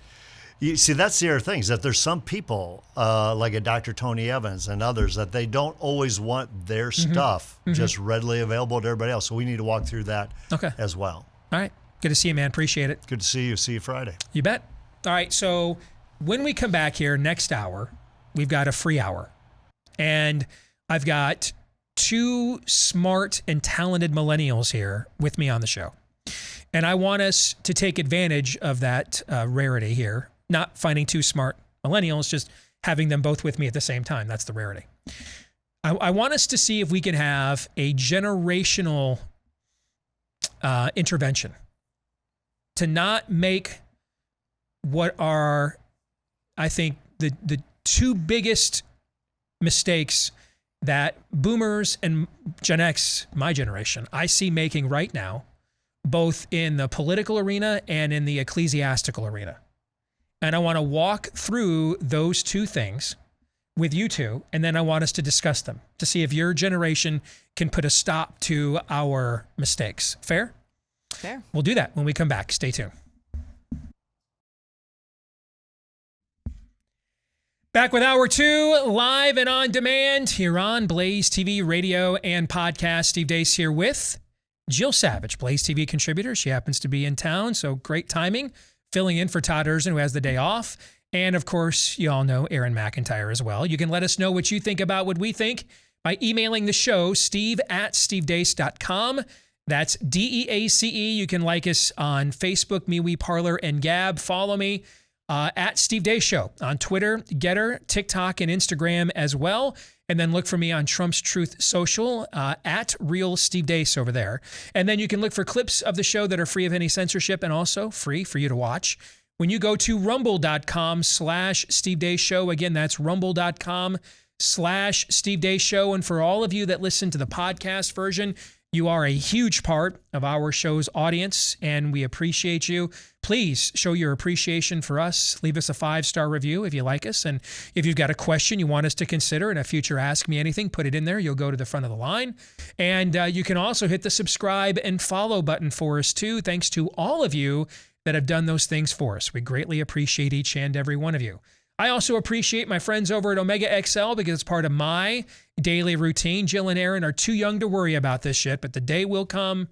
K: You see, that's the other thing, is that there's some people, like a Dr. Tony Evans and others, that they don't always want their stuff just readily available to everybody else. So we need to walk through that as well.
A: All right. Good to see you, man. Appreciate it.
K: Good to see you. See you Friday.
A: You bet. All right. So when we come back here next hour, we've got a free hour. And I've got two smart and talented millennials here with me on the show. And I want us to take advantage of that rarity here. Not finding two smart millennials, just having them both with me at the same time. That's the rarity. I want us to see if we can have a generational intervention to not make what are, I think, the two biggest mistakes that boomers and Gen X, my generation, I see making right now, both in the political arena and in the ecclesiastical arena. And I want to walk through those two things with you two, and then I want us to discuss them to see if your generation can put a stop to our mistakes. Fair?
B: Fair.
A: We'll do that when we come back. Stay tuned. Back with Hour 2, live and on demand here on Blaze TV, radio, and podcast. Steve Deace here with Jill Savage, Blaze TV contributor. She happens to be in town, so great timing. Filling in for Todd Erzin, who has the day off. And of course, you all know Aaron McIntyre as well. You can let us know what you think about what we think by emailing the show, steve@stevedeace.com. That's DEACE. You can like us on Facebook, MeWe, Parler, and Gab. Follow me at Steve Deace Show on Twitter, Getter, TikTok, and Instagram as well. And then look for me on Trump's Truth Social at Real Steve Deace over there. And then you can look for clips of the show that are free of any censorship and also free for you to watch. When you go to rumble.com/Steve Deace Show, again, that's rumble.com/Steve Deace Show. And for all of you that listen to the podcast version, you are a huge part of our show's audience, and we appreciate you. Please show your appreciation for us. Leave us a 5-star review if you like us. And if you've got a question you want us to consider in a future Ask Me Anything, put it in there. You'll go to the front of the line. And you can also hit the subscribe and follow button for us, too. Thanks to all of you that have done those things for us. We greatly appreciate each and every one of you. I also appreciate my friends over at Omega XL because it's part of my daily routine. Jill and Aaron are too young to worry about this shit, but the day will come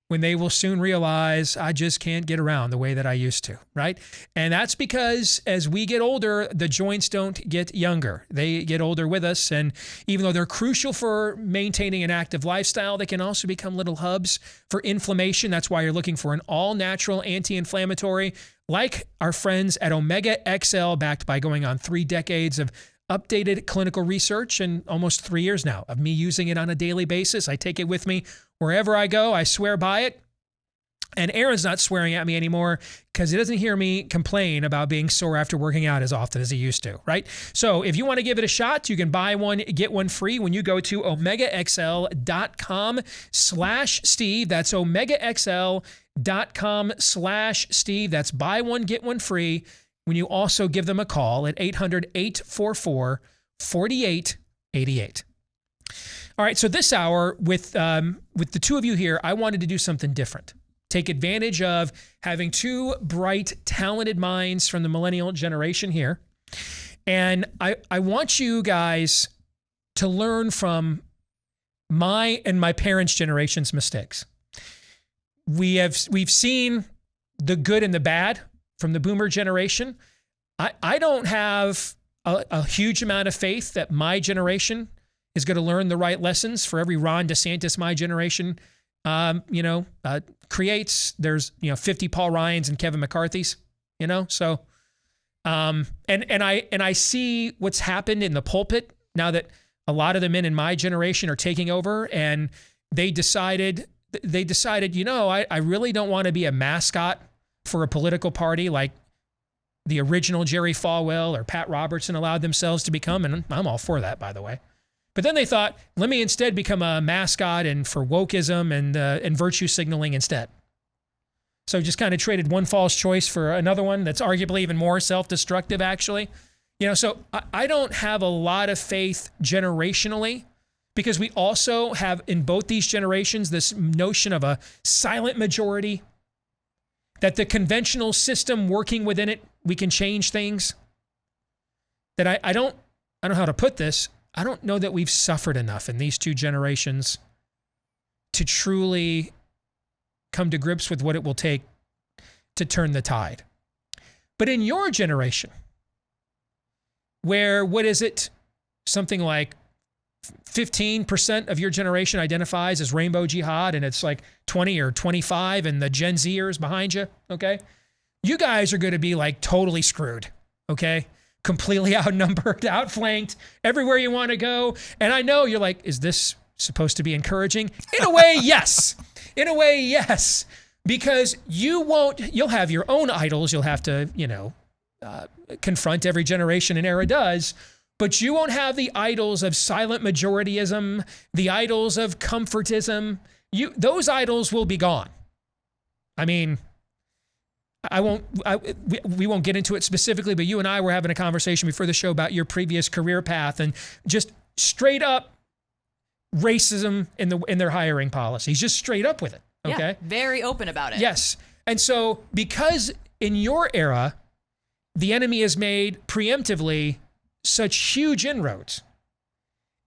A: when they will soon realize I just can't get around the way that I used to, right? And that's because as we get older, the joints don't get younger. They get older with us, and even though they're crucial for maintaining an active lifestyle, they can also become little hubs for inflammation. That's why you're looking for an all-natural anti-inflammatory like our friends at Omega XL, backed by going on 3 decades of updated clinical research and almost 3 years now of me using it on a daily basis. I take it with me wherever I go. I swear by it. And Aaron's not swearing at me anymore because he doesn't hear me complain about being sore after working out as often as he used to, right? So if you want to give it a shot, you can buy one, get one free when you go to omegaxl.com/Steve. That's omegaxl.com/Steve. That's buy one, get one free when you also give them a call at 800-844-4888. All right, so this hour with the two of you here, I wanted to do something different. Take advantage of having two bright, talented minds from the millennial generation here And I want you guys to learn from my and my parents' generation's mistakes. We've seen the good and the bad from the boomer generation. I don't have a huge amount of faith that my generation is going to learn the right lessons. For every Ron DeSantis my generation creates, there's 50 Paul Ryans and Kevin McCarthy's, so and I see what's happened in the pulpit now that a lot of the men in my generation are taking over, and they decided, I really don't want to be a mascot for a political party like the original Jerry Falwell or Pat Robertson allowed themselves to become, and I'm all for that, by the way. But then they thought, let me instead become a mascot and for wokeism and virtue signaling instead. So just kind of traded one false choice for another one that's arguably even more self-destructive, actually. So I don't have a lot of faith generationally, because we also have in both these generations this notion of a silent majority, that the conventional system working within it, we can change things. That I don't know how to put this. I don't know that we've suffered enough in these two generations to truly come to grips with what it will take to turn the tide. But in your generation, where, something like 15% of your generation identifies as rainbow jihad, and it's like 20 or 25 and the Gen Zers behind you, okay? You guys are going to be like totally screwed, okay? Completely outnumbered, outflanked, everywhere you want to go. And I know you're like, is this supposed to be encouraging? In a way, yes. In a way, yes. Because you'll have your own idols you'll have to, confront. Every generation and era does. But you won't have the idols of silent majorityism, the idols of comfortism. Those idols will be gone. I mean, we won't get into it specifically, but you and I were having a conversation before the show about your previous career path and just straight up racism in their hiring policies, just straight up with it. Okay.
B: Yeah, very open about it.
A: Yes. And so because in your era, the enemy has made preemptively such huge inroads,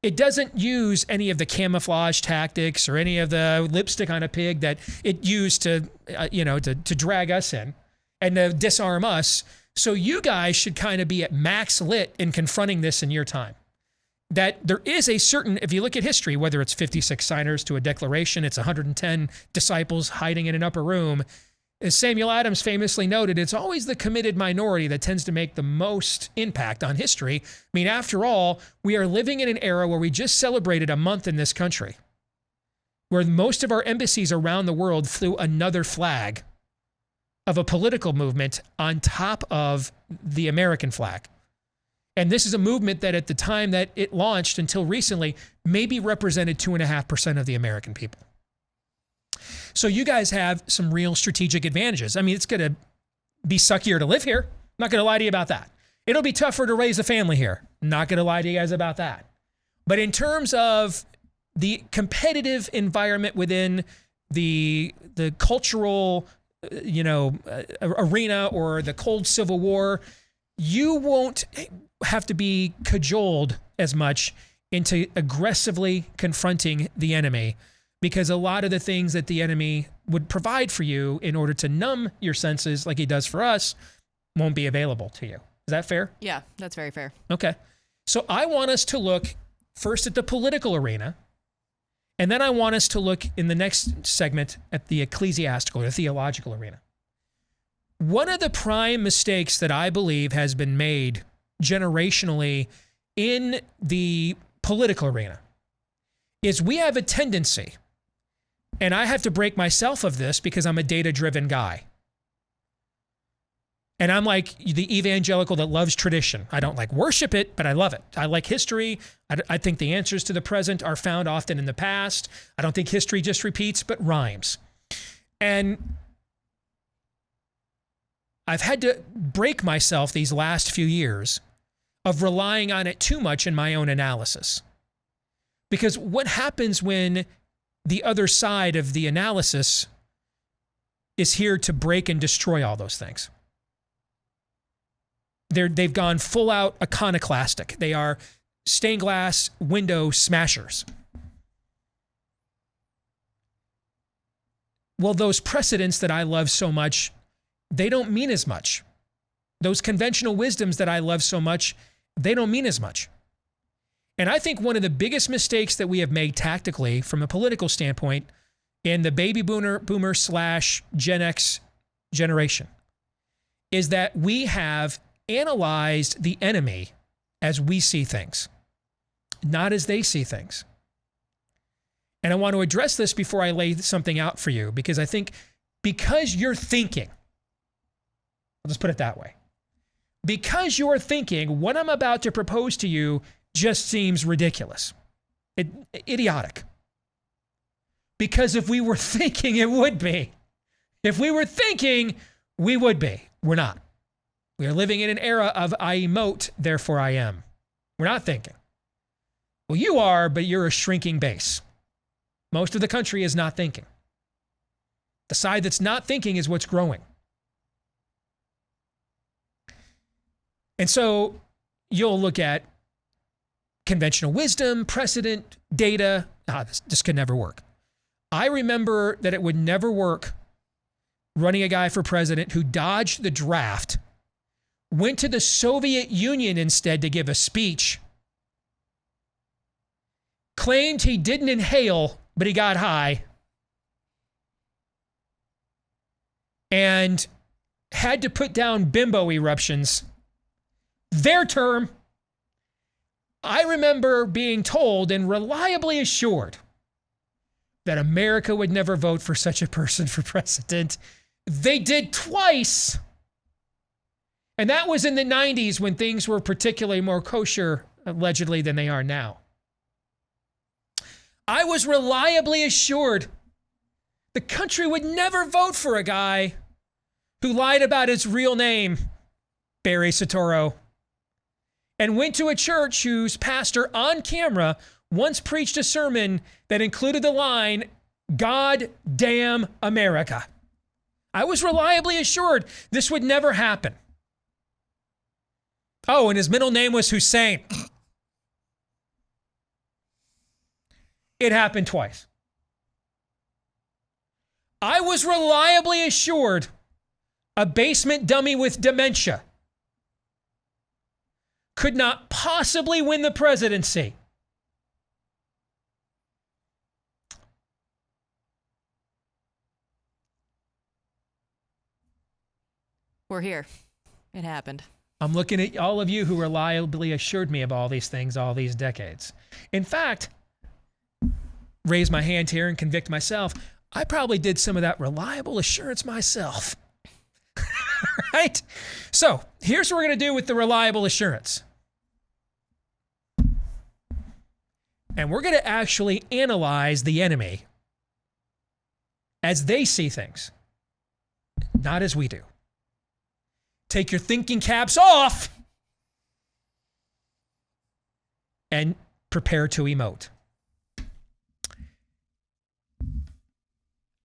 A: it doesn't use any of the camouflage tactics or any of the lipstick on a pig that it used to drag us in and to disarm us. So you guys should kind of be at max lit in confronting this in your time. That there is a certain, if you look at history, whether it's 56 signers to a declaration, it's 110 disciples hiding in an upper room. As Samuel Adams famously noted, it's always the committed minority that tends to make the most impact on history. I mean, after all, we are living in an era where we just celebrated a month in this country, where most of our embassies around the world flew another flag of a political movement on top of the American flag. And this is a movement that at the time that it launched until recently, maybe represented 2.5% of the American people. So you guys have some real strategic advantages. I mean, it's going to be suckier to live here. I'm not going to lie to you about that. It'll be tougher to raise a family here. Not going to lie to you guys about that. But in terms of the competitive environment within the cultural, arena or the cold Civil War, you won't have to be cajoled as much into aggressively confronting the enemy, because a lot of the things that the enemy would provide for you in order to numb your senses, like he does for us, won't be available to you. Is that fair?
B: Yeah, that's very fair.
A: Okay. So I want us to look first at the political arena, and then I want us to look in the next segment at the ecclesiastical or theological arena. One of the prime mistakes that I believe has been made generationally in the political arena is we have a tendency, and I have to break myself of this because I'm a data-driven guy. And I'm like the evangelical that loves tradition. I don't like worship it, but I love it. I like history. I think the answers to the present are found often in the past. I don't think history just repeats, but rhymes. And I've had to break myself these last few years of relying on it too much in my own analysis. Because what happens when the other side of the analysis is here to break and destroy all those things? They've gone full out iconoclastic. They are stained glass window smashers. Well, those precedents that I love so much, they don't mean as much. Those conventional wisdoms that I love so much, they don't mean as much. And I think one of the biggest mistakes that we have made tactically from a political standpoint in the baby boomer / Gen X generation is that we have analyzed the enemy as we see things, not as they see things. And I want to address this before I lay something out for you, because I think because you're thinking, I'll just put it that way, because you're thinking what I'm about to propose to you just seems ridiculous, idiotic. Because if we were thinking, it would be. If we were thinking, we would be. We're not. We are living in an era of I emote, therefore I am. We're not thinking. Well, you are, but you're a shrinking base. Most of the country is not thinking. The side that's not thinking is what's growing. And so you'll look at conventional wisdom, precedent, data. This could never work. I remember that it would never work running a guy for president who dodged the draft, went to the Soviet Union instead to give a speech, claimed he didn't inhale, but he got high, and had to put down bimbo eruptions. Their term. I remember being told and reliably assured that America would never vote for such a person for president. They did twice. And that was in the 90s when things were particularly more kosher, allegedly, than they are now. I was reliably assured the country would never vote for a guy who lied about his real name, Barry Soetoro, and went to a church whose pastor on camera once preached a sermon that included the line, "God damn America." I was reliably assured this would never happen. Oh, and his middle name was Hussein. It happened twice. I was reliably assured a basement dummy with dementia could not possibly win the presidency.
B: We're here. It happened.
A: I'm looking at all of you who reliably assured me of all these things all these decades. In fact, raise my hand here and convict myself, I probably did some of that reliable assurance myself. Right? So here's what we're going to do with the reliable assurance. And we're going to actually analyze the enemy as they see things, not as we do. Take your thinking caps off and prepare to emote.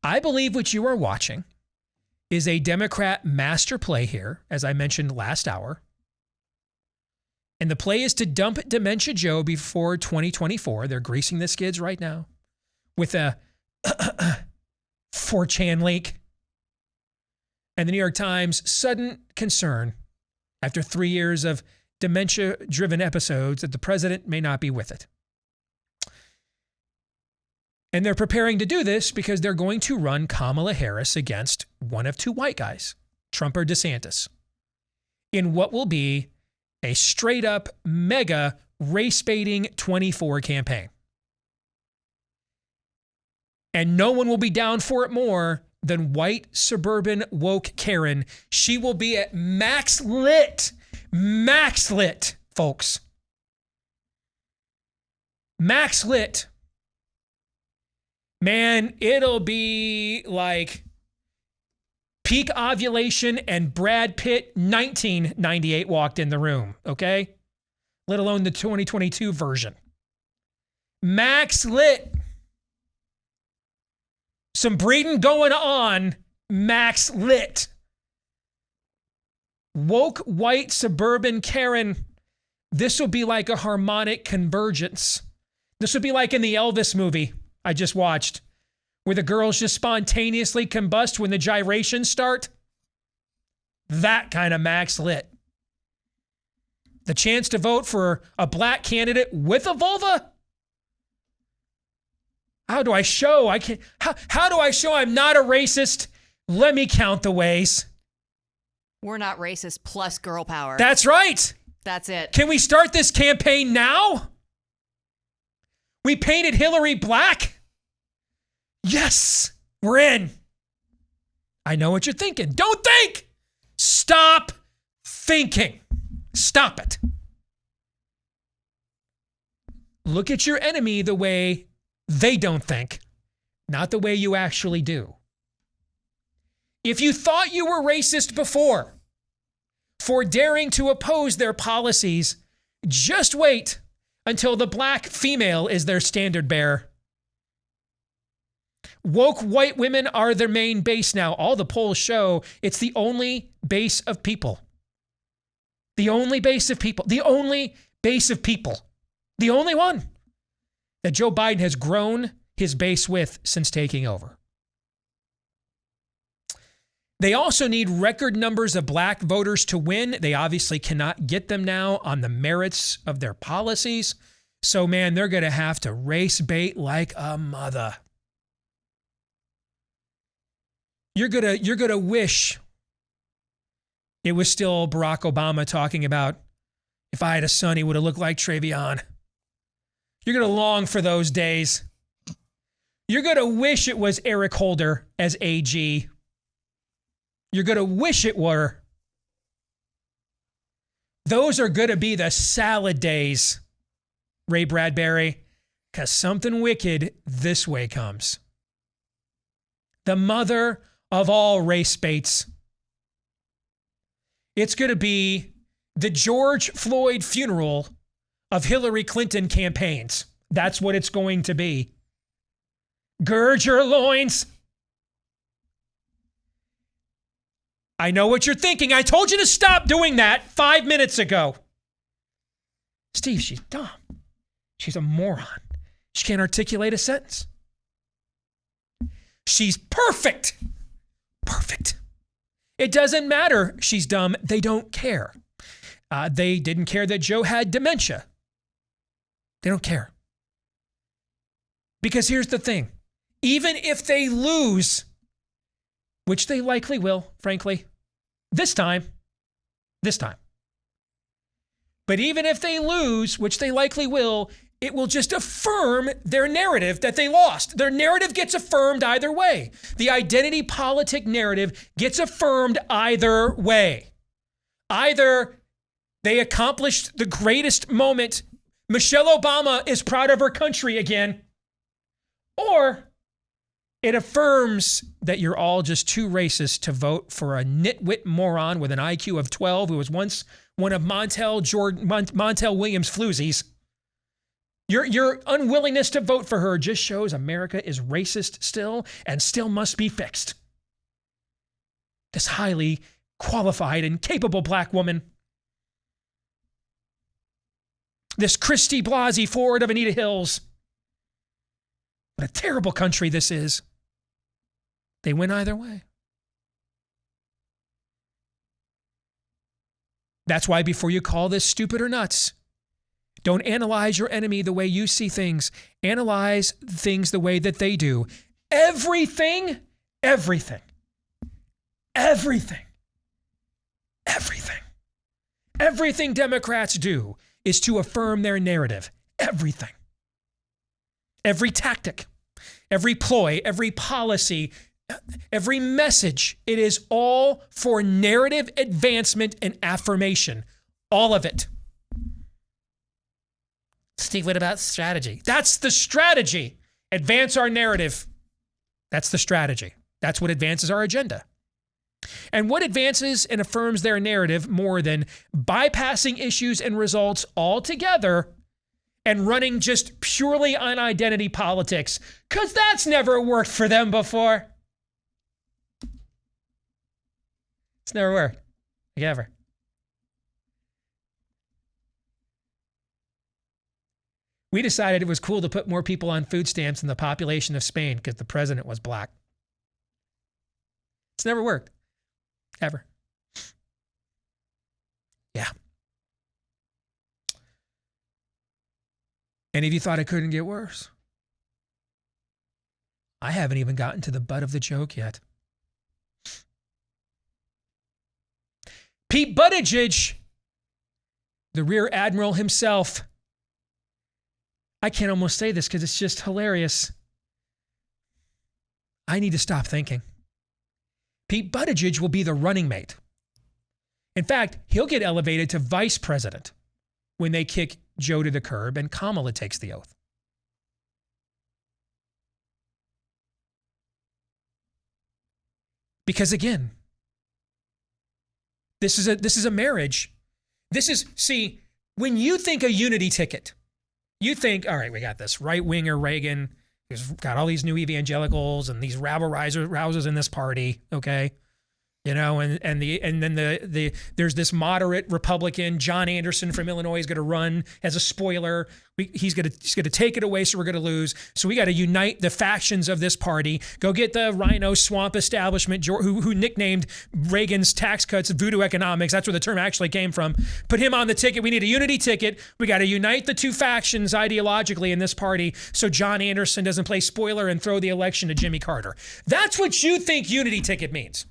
A: I believe what you are watching is a Democrat master play here, as I mentioned last hour. And the play is to dump Dementia Joe before 2024. They're greasing the skids right now with a 4chan leak. And the New York Times' sudden concern after 3 years of dementia-driven episodes that the president may not be with it. And they're preparing to do this because they're going to run Kamala Harris against one of two white guys, Trump or DeSantis, in what will be a straight-up mega race-baiting 24 campaign. And no one will be down for it more than white suburban woke Karen. She will be at max lit, folks. Max lit. Man, it'll be like peak ovulation and Brad Pitt 1998 walked in the room, okay? Let alone the 2022 version. Max lit. Some breeding going on, max lit. Woke, white, suburban Karen. This will be like a harmonic convergence. This would be like in the Elvis movie I just watched, where the girls just spontaneously combust when the gyrations start. That kind of max lit. The chance to vote for a black candidate with a vulva? How do I show? How do I show I'm not a racist? Let me count the ways.
B: We're not racist plus girl power.
A: That's right.
B: That's it.
A: Can we start this campaign now? We painted Hillary black? Yes, we're in. I know what you're thinking. Don't think. Stop thinking. Stop it. Look at your enemy the way they don't think, not the way you actually do. If you thought you were racist before for daring to oppose their policies, just wait until the black female is their standard bearer. Woke white women are their main base now. All the polls show it's the only base of people. The only base of people. The only base of people. The only one that Joe Biden has grown his base with since taking over. They also need record numbers of black voters to win. They obviously cannot get them now on the merits of their policies. So, man, they're going to have to race bait like a mother. You're gonna wish it was still Barack Obama talking about, if I had a son, he would have looked like Travion. You're going to long for those days. You're going to wish it was Eric Holder as AG. You're going to wish it were. Those are going to be the salad days, Ray Bradbury, because something wicked this way comes. The mother of all race baits. It's going to be the George Floyd funeral of Hillary Clinton campaigns. That's what it's going to be. Gird your loins. I know what you're thinking. I told you to stop doing that 5 minutes ago. Steve, she's dumb. She's a moron. She can't articulate a sentence. She's perfect. Perfect. It doesn't matter she's dumb. They don't care. They didn't care that Joe had dementia. They don't care. Because here's the thing. Even if they lose, which they likely will, frankly, this time. But even if they lose, which they likely will, it will just affirm their narrative that they lost. Their narrative gets affirmed either way. The identity politic narrative gets affirmed either way. Either they accomplished the greatest moment, Michelle Obama is proud of her country again, or it affirms that you're all just too racist to vote for a nitwit moron with an IQ of 12 who was once one of Montel Williams' floozies. Your unwillingness to vote for her just shows America is racist still and still must be fixed. This highly qualified and capable black woman. This Christy Blasey Ford of Anita Hills. What a terrible country this is. They win either way. That's why before you call this stupid or nuts, don't analyze your enemy the way you see things. Analyze things the way that they do. Everything Democrats do is to affirm their narrative. Everything. Every tactic, every ploy, every policy, every message, it is all for narrative advancement and affirmation. All of it. Steve, what about strategy? That's the strategy. Advance our narrative. That's the strategy. That's what advances our agenda. And what advances and affirms their narrative more than bypassing issues and results altogether and running just purely on identity politics? Because that's never worked for them before. It's never worked. Like ever. We decided it was cool to put more people on food stamps than the population of Spain because the president was black. It's never worked. Ever. Yeah. Any of you thought it couldn't get worse? I haven't even gotten to the butt of the joke yet. Pete Buttigieg, the Rear Admiral himself. I can't almost say this because it's just hilarious. I need to stop thinking. Pete Buttigieg will be the running mate. In fact, he'll get elevated to vice president when they kick Joe to the curb and Kamala takes the oath. Because again, this is a marriage. See, when you think a unity ticket, you think, all right, we got this right-winger Reagan, who's got all these new evangelicals and these rabble-rousers in this party, okay? You know, and then there's this moderate Republican, John Anderson from Illinois, is going to run as a spoiler. He's going to take it away, so we're going to lose. So we got to unite the factions of this party. Go get the Rhino Swamp establishment, who nicknamed Reagan's tax cuts voodoo economics. That's where the term actually came from. Put him on the ticket. We need a unity ticket. We got to unite the two factions ideologically in this party, so John Anderson doesn't play spoiler and throw the election to Jimmy Carter. That's what you think unity ticket means.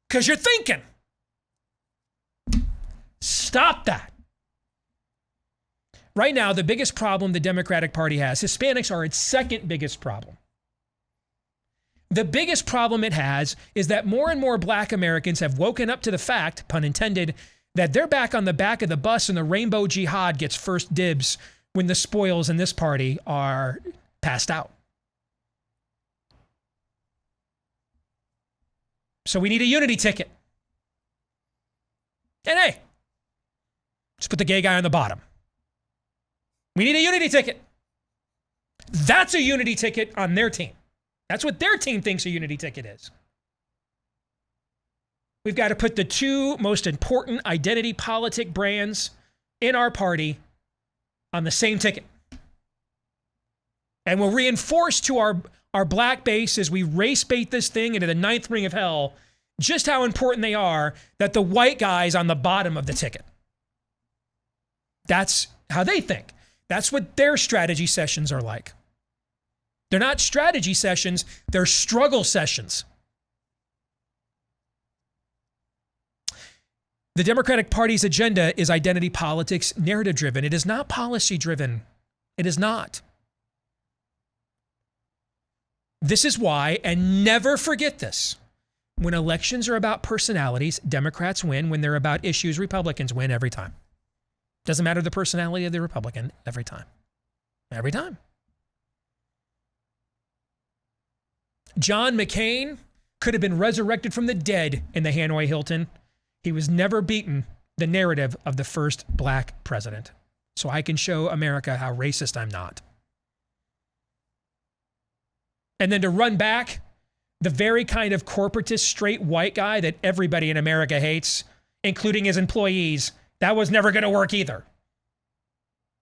A: Because you're thinking. Stop that. Right now, the biggest problem the Democratic Party has, Hispanics are its second biggest problem. The biggest problem it has is that more and more black Americans have woken up to the fact, pun intended, that they're back on the back of the bus and the rainbow jihad gets first dibs when the spoils in this party are passed out. So we need a unity ticket. And hey, just put the gay guy on the bottom. We need a unity ticket. That's a unity ticket on their team. That's what their team thinks a unity ticket is. We've got to put the two most important identity politic brands in our party on the same ticket. And we'll reinforce to our black base as we race bait this thing into the ninth ring of hell just how important they are, that the white guy's on the bottom of the ticket. That's how they think. That's what their strategy sessions are like. They're not strategy sessions, they're struggle sessions. The Democratic Party's agenda is identity politics, narrative driven. It is not policy driven. It is not. This is why, and never forget this, when elections are about personalities, Democrats win. When they're about issues, Republicans win every time. Doesn't matter the personality of the Republican, every time. Every time. John McCain could have been resurrected from the dead in the Hanoi Hilton. He was never beaten the narrative of the first black president. So I can show America how racist I'm not. And then to run back the very kind of corporatist straight white guy that everybody in America hates, including his employees, that was never going to work either.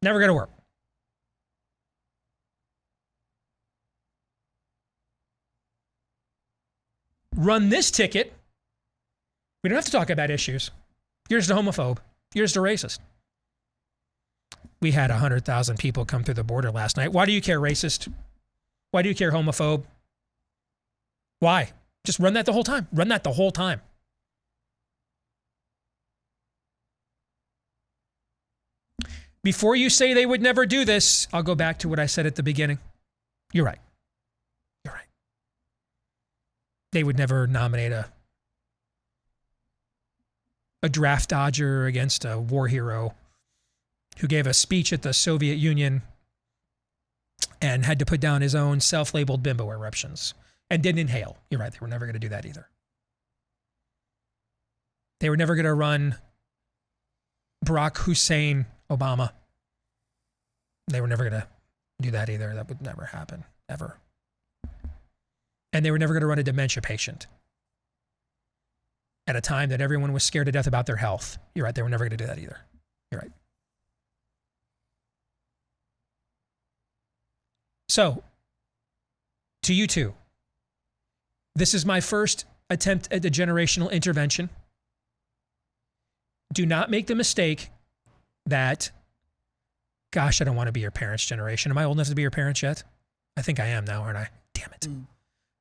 A: Never going to work. Run this ticket. We don't have to talk about issues. You're just a homophobe. You're just a racist. We had 100,000 people come through the border last night. Why do you care, racist? Why do you care, homophobe? Why? Just run that the whole time. Run that the whole time. Before you say they would never do this, I'll go back to what I said at the beginning. You're right. You're right. They would never nominate a draft dodger against a war hero who gave a speech at the Soviet Union and had to put down his own self-labeled bimbo eruptions and didn't inhale. You're right. They were never going to do that either. They were never going to run Barack Hussein Obama. They were never going to do that either. That would never happen, ever. And they were never going to run a dementia patient at a time that everyone was scared to death about their health. You're right. They were never going to do that either. You're right. So, to you two, this is my first attempt at a generational intervention. Do not make the mistake that, gosh, I don't want to be your parents' generation. Am I old enough to be your parents yet? I think I am now, aren't I? Damn it. All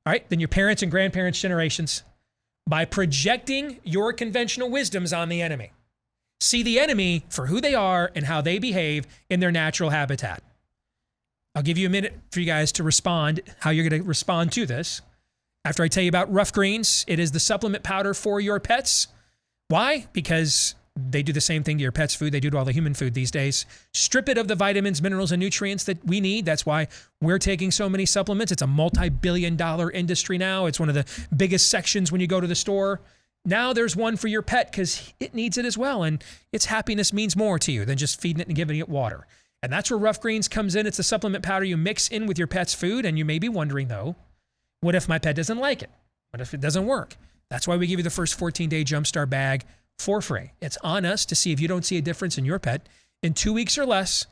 A: right, then your parents and grandparents' generations, by projecting your conventional wisdoms on the enemy. See the enemy for who they are and how they behave in their natural habitat. I'll give you a minute for you guys to respond, how you're going to respond to this. After I tell you about Rough Greens, it is the supplement powder for your pets. Why? Because they do the same thing to your pet's food they do to all the human food these days. Strip it of the vitamins, minerals, and nutrients that we need. That's why we're taking so many supplements. It's a multi-billion-dollar industry now. It's one of the biggest sections when you go to the store. Now there's one for your pet because it needs it as well, and its happiness means more to you than just feeding it and giving it water. And that's where Rough Greens comes in. It's a supplement powder you mix in with your pet's food, and you may be wondering, though, what if my pet doesn't like it? What if it doesn't work? That's why we give you the first 14-day Jumpstart bag for free. It's on us to see if you don't see a difference in your pet in 2 weeks or less.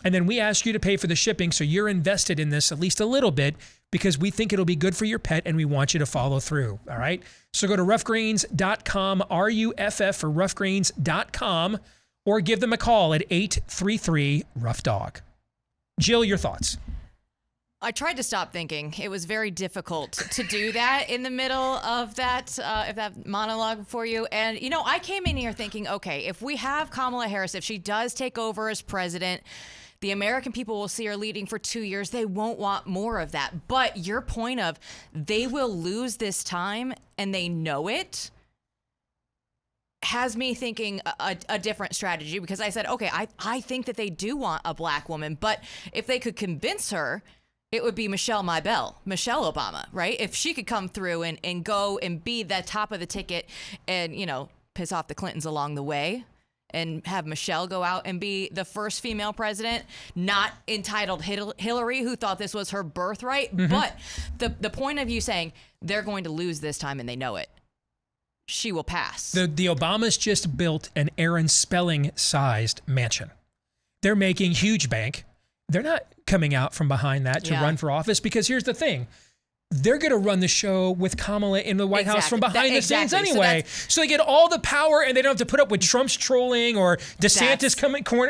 A: And then we ask you to pay for the shipping, so you're invested in this at least a little bit because we think it'll be good for your pet and we want you to follow through, all right? So go to roughgreens.com, R-U-F-F for roughgreens.com, or give them a call at 833-ROUGH-DOG. Jill, your thoughts?
B: I tried to stop thinking. It was very difficult to do that in the middle of that monologue for you. And, you know, I came in here thinking, okay, if we have Kamala Harris, if she does take over as president, the American people will see her leading for 2 years. They won't want more of that. But your point of they will lose this time and they know it has me thinking a different strategy, because I said, okay, I think that they do want a black woman, but if they could convince her, it would be Michelle Obama, right? If she could come through and go and be the top of the ticket and, you know, piss off the Clintons along the way and have Michelle go out and be the first female president, not entitled Hillary, who thought this was her birthright. Mm-hmm. But the point of you saying they're going to lose this time and they know it, she will pass.
A: The Obamas just built an Aaron Spelling-sized mansion. They're making huge bank. They're not coming out from behind that to run for office, because here's the thing. They're going to run the show with Kamala in the White House from behind the scenes anyway. So they get all the power and they don't have to put up with Trump's trolling or DeSantis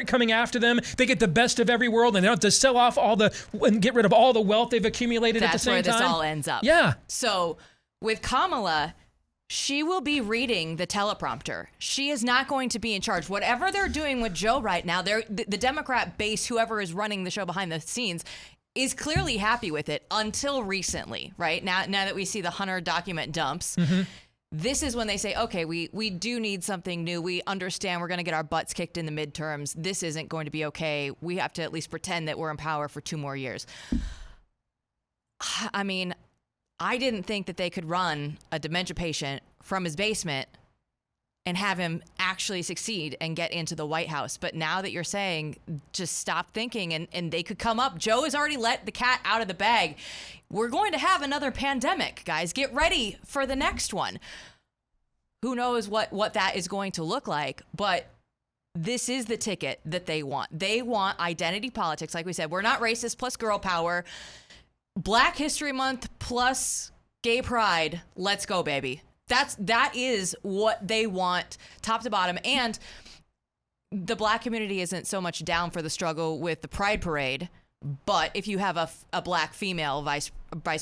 A: coming after them. They get the best of every world and they don't have to sell off and get rid of all the wealth they've accumulated at the same time.
B: That's where this all ends up.
A: Yeah.
B: So with Kamala, she will be reading the teleprompter. She is not going to be in charge. Whatever they're doing with Joe right now, the Democrat base, whoever is running the show behind the scenes, is clearly happy with it until recently, right? Now that we see the Hunter document dumps, this is when they say, okay, we do need something new. We understand we're going to get our butts kicked in the midterms. This isn't going to be okay. We have to at least pretend that we're in power for 2 more years. I mean, I didn't think that they could run a dementia patient from his basement and have him actually succeed and get into the White House. But now that you're saying, just stop thinking and they could come up. Joe has already let the cat out of the bag. We're going to have another pandemic, guys. Get ready for the next one. Who knows what that is going to look like, but this is the ticket that they want. They want identity politics. Like we said, we're not racist plus girl power. Black History Month plus gay pride. Let's go, baby. That is what they want, top to bottom. And the black community isn't so much down for the struggle with the Pride Parade, but if you have a black female vice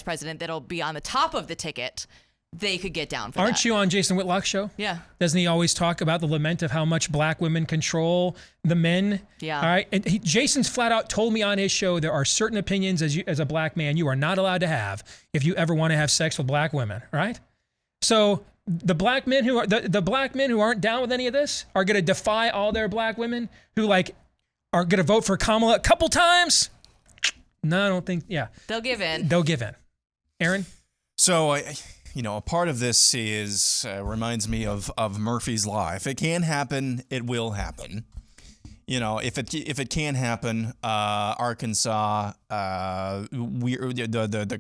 B: president that'll be on the top of the ticket, they could get down for that.
A: Aren't you on Jason Whitlock's show?
B: Yeah.
A: Doesn't he always talk about the lament of how much black women control the men?
B: Yeah.
A: All right. And Jason's flat out told me on his show there are certain opinions as a black man you are not allowed to have if you ever want to have sex with black women, right? So the black men who aren't down with any of this are going to defy all their black women who are going to vote for Kamala a couple times. No, I don't think. Yeah.
B: They'll give in.
A: Aaron?
C: So a part of this is reminds me of Murphy's Law. If it can happen, it will happen. If it can happen, Arkansas, the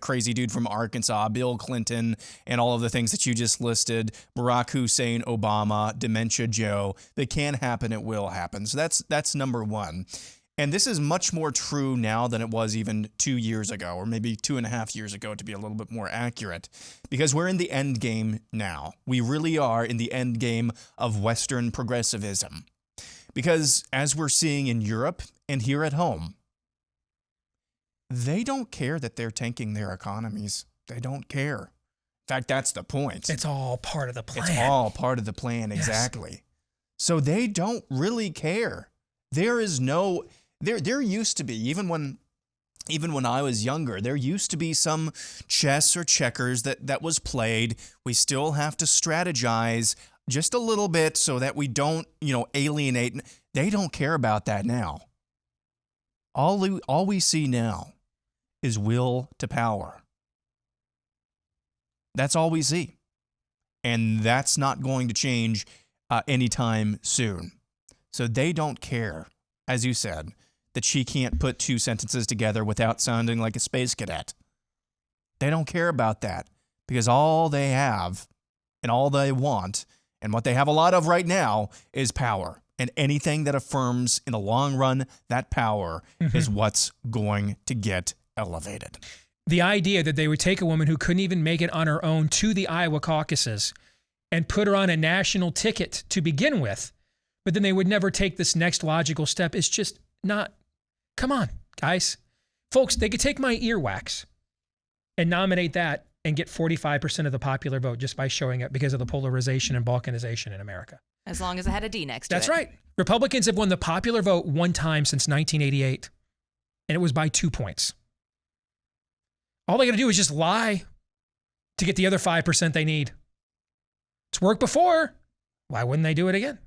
C: crazy dude from Arkansas, Bill Clinton, and all of the things that you just listed, Barack Hussein Obama, Dementia Joe, that can happen, it will happen. So that's number one. And this is much more true now than it was even 2 years ago, or maybe 2.5 years ago to be a little bit more accurate, because we're in the end game now. We really are in the end game of Western progressivism. Because as we're seeing in Europe and here at home, they don't care that they're tanking their economies. They don't care. In fact, that's the point.
A: It's all part of the plan.
C: It's all part of the plan, exactly. Yes. So they don't really care. There is no... There used to be, even when I was younger, there used to be some chess or checkers that was played. We still have to strategize just a little bit so that we don't, alienate. They don't care about that now. All we see now is will to power. That's all we see. And that's not going to change anytime soon. So they don't care, as you said, that she can't put two sentences together without sounding like a space cadet. They don't care about that because all they have and all they want and what they have a lot of right now is power. And anything that affirms in the long run that power is what's going to get elevated.
A: The idea that they would take a woman who couldn't even make it on her own to the Iowa caucuses and put her on a national ticket to begin with, but then they would never take this next logical step is just not... Come on, guys. Folks, they could take my earwax and nominate that and get 45% of the popular vote just by showing up because of the polarization and balkanization in America.
B: As long as it had a D next to it.
A: That's right. Republicans have won the popular vote one time since 1988, and it was by 2 points. All they got to do is just lie to get the other 5% they need. It's worked before. Why wouldn't they do it again?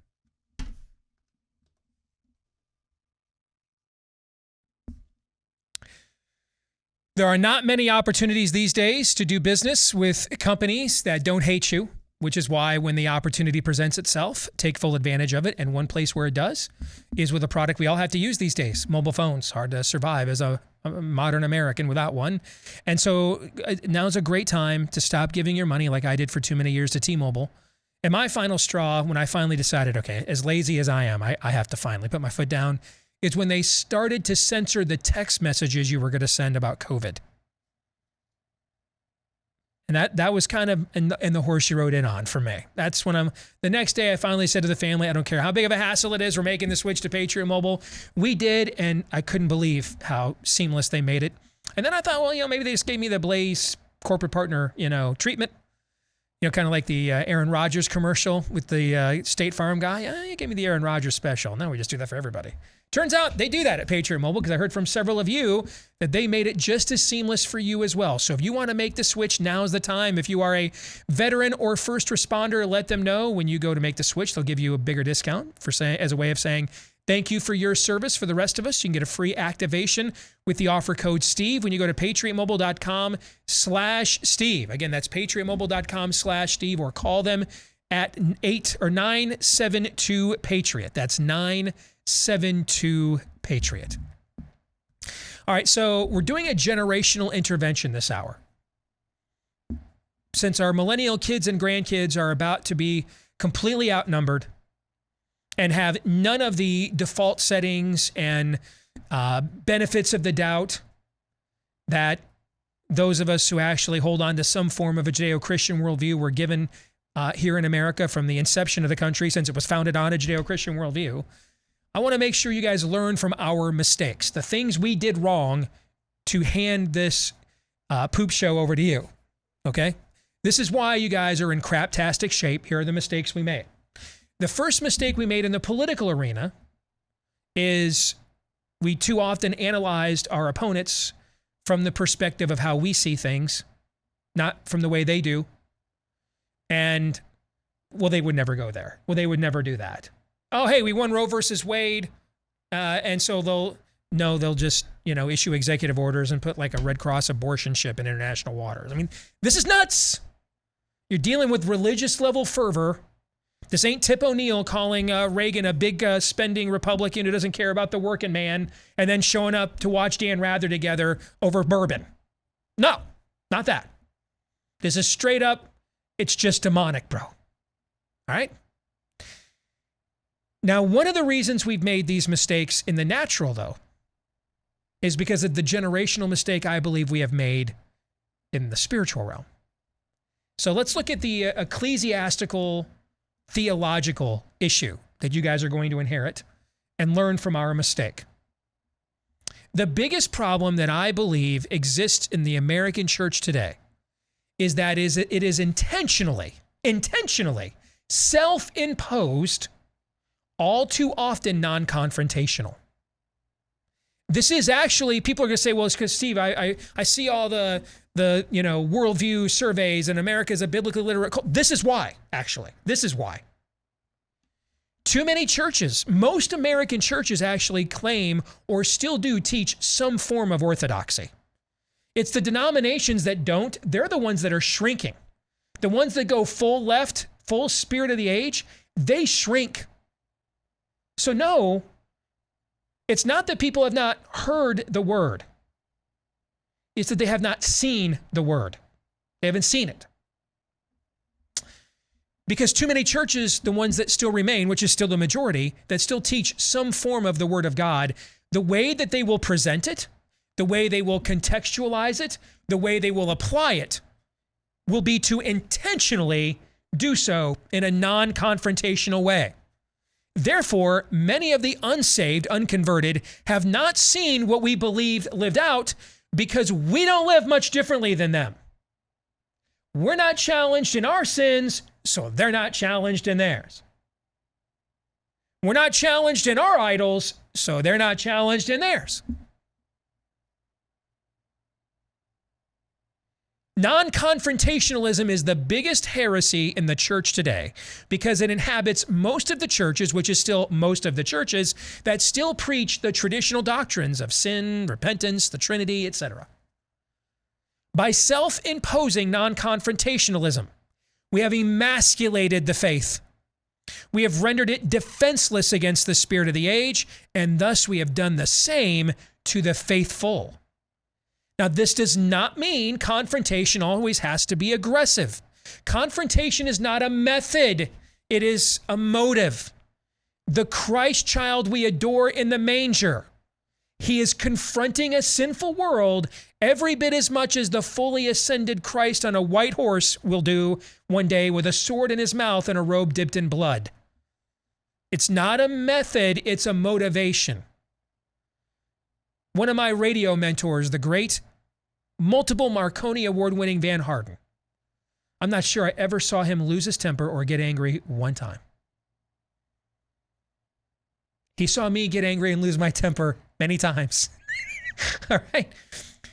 A: There are not many opportunities these days to do business with companies that don't hate you, which is why when the opportunity presents itself, take full advantage of it. And one place where it does is with a product we all have to use these days, mobile phones. Hard to survive as a modern American without one. And so now's a great time to stop giving your money like I did for too many years to T-Mobile. And my final straw, when I finally decided, okay, as lazy as I am, I have to finally put my foot down, is when they started to censor the text messages you were going to send about COVID. And that was kind of in the horse you rode in on for me. That's when the next day I finally said to the family, I don't care how big of a hassle it is, we're making the switch to Patriot Mobile. We did, and I couldn't believe how seamless they made it. And then I thought, well, maybe they just gave me the Blaze corporate partner, treatment. Kind of like the Aaron Rodgers commercial with the State Farm guy. You gave me the Aaron Rodgers special. Now we just do that for everybody. Turns out they do that at Patriot Mobile because I heard from several of you that they made it just as seamless for you as well. So if you want to make the switch, now's the time. If you are a veteran or first responder, let them know when you go to make the switch. They'll give you a bigger discount as a way of saying thank you for your service. For the rest of us, you can get a free activation with the offer code STEVE when you go to patriotmobile.com/Steve. Again, that's patriotmobile.com/Steve, or call them at 972-PATRIOT. That's 972-PATRIOT. All right, so we're doing a generational intervention this hour. Since our millennial kids and grandkids are about to be completely outnumbered and have none of the default settings and benefits of the doubt that those of us who actually hold on to some form of a Judeo-Christian worldview were given here in America from the inception of the country, since it was founded on a Judeo-Christian worldview, I want to make sure you guys learn from our mistakes, the things we did wrong to hand this poop show over to you, okay? This is why you guys are in craptastic shape. Here are the mistakes we made. The first mistake we made in the political arena is we too often analyzed our opponents from the perspective of how we see things, not from the way they do. And, well, they would never go there. Well, they would never do that. Oh, hey, we won Roe versus Wade. And so they'll just, issue executive orders and put like a Red Cross abortion ship in international waters. I mean, this is nuts. You're dealing with religious level fervor. This ain't Tip O'Neill calling Reagan a big spending Republican who doesn't care about the working man and then showing up to watch Dan Rather together over bourbon. No, not that. This is straight up, it's just demonic, bro. All right? Now, one of the reasons we've made these mistakes in the natural, though, is because of the generational mistake I believe we have made in the spiritual realm. So let's look at the ecclesiastical, theological issue that you guys are going to inherit and learn from our mistake. The biggest problem that I believe exists in the American church today is that it is intentionally self-imposed, all too often non-confrontational. This is actually, people are going to say, well, it's because, Steve, I see all the worldview surveys and America is a biblically literate culture. This is why, actually. This is why. Too many churches, most American churches actually claim or still do teach some form of orthodoxy. It's the denominations that don't, they're the ones that are shrinking. The ones that go full left, full spirit of the age, they shrink. So no, it's not that people have not heard the word. It's that they have not seen the word. They haven't seen it. Because too many churches, the ones that still remain, which is still the majority, that still teach some form of the word of God, the way that they will present it, the way they will contextualize it, the way they will apply it, will be to intentionally do so in a non-confrontational way. Therefore, many of the unsaved, unconverted, have not seen what we believe lived out because we don't live much differently than them. We're not challenged in our sins, so they're not challenged in theirs. We're not challenged in our idols, so they're not challenged in theirs. Non-confrontationalism is the biggest heresy in the church today because it inhabits most of the churches, which is still most of the churches, that still preach the traditional doctrines of sin, repentance, the Trinity, etc. By self-imposing non-confrontationalism, we have emasculated the faith. We have rendered it defenseless against the spirit of the age, and thus we have done the same to the faithful. Now, this does not mean confrontation always has to be aggressive. Confrontation is not a method. It is a motive. The Christ child we adore in the manger, he is confronting a sinful world every bit as much as the fully ascended Christ on a white horse will do one day with a sword in his mouth and a robe dipped in blood. It's not a method, it's a motivation. One of my radio mentors, the great multiple Marconi award-winning Van Harden. I'm not sure I ever saw him lose his temper or get angry one time. He saw me get angry and lose my temper many times. All right.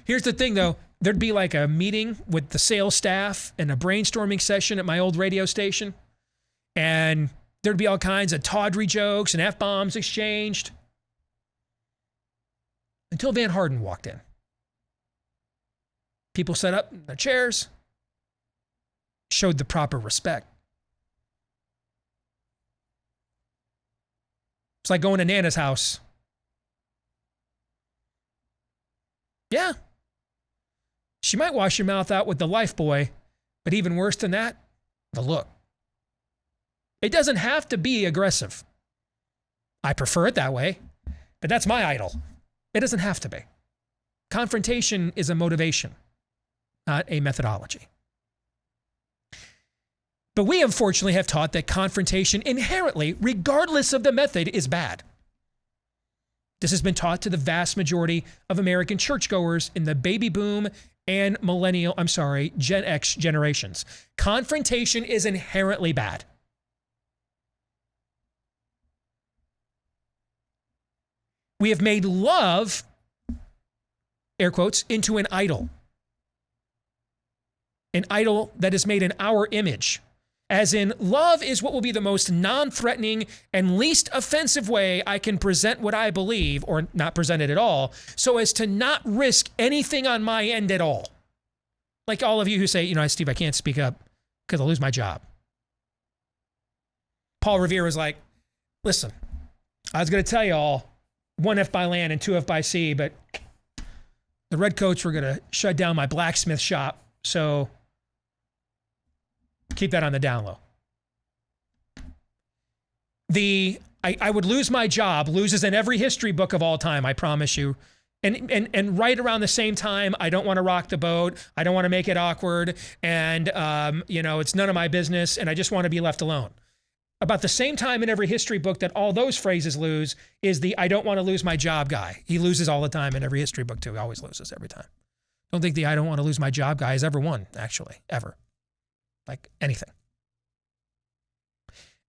A: Here's the thing, though. There'd be like a meeting with the sales staff and a brainstorming session at my old radio station. And there'd be all kinds of tawdry jokes and F-bombs exchanged. Until Van Harden walked in. People sat up in their chairs, showed the proper respect. It's like going to Nana's house. Yeah. She might wash your mouth out with the life boy, but even worse than that, the look. It doesn't have to be aggressive. I prefer it that way, but that's my idol. It doesn't have to be. Confrontation is a motivation, not a methodology. But we unfortunately have taught that confrontation inherently, regardless of the method, is bad. This has been taught to the vast majority of American churchgoers in the baby boom and Gen X generations. Confrontation is inherently bad. We have made love, air quotes, into an idol. An idol that is made in our image. As in, love is what will be the most non-threatening and least offensive way I can present what I believe, or not present it at all, so as to not risk anything on my end at all. Like all of you who say, Steve, I can't speak up because I'll lose my job. Paul Revere was like, listen, I was going to tell you all 1F by land and 2F by sea, but the redcoats were going to shut down my blacksmith shop, so keep that on the down low. I would lose my job, loses in every history book of all time, I promise you. And right around the same time, I don't want to rock the boat. I don't want to make it awkward. And, it's none of my business. And I just want to be left alone. About the same time in every history book that all those phrases lose is the I don't want to lose my job guy. He loses all the time in every history book too. He always loses every time. Don't think the I don't want to lose my job guy has ever won, actually, ever. Like anything.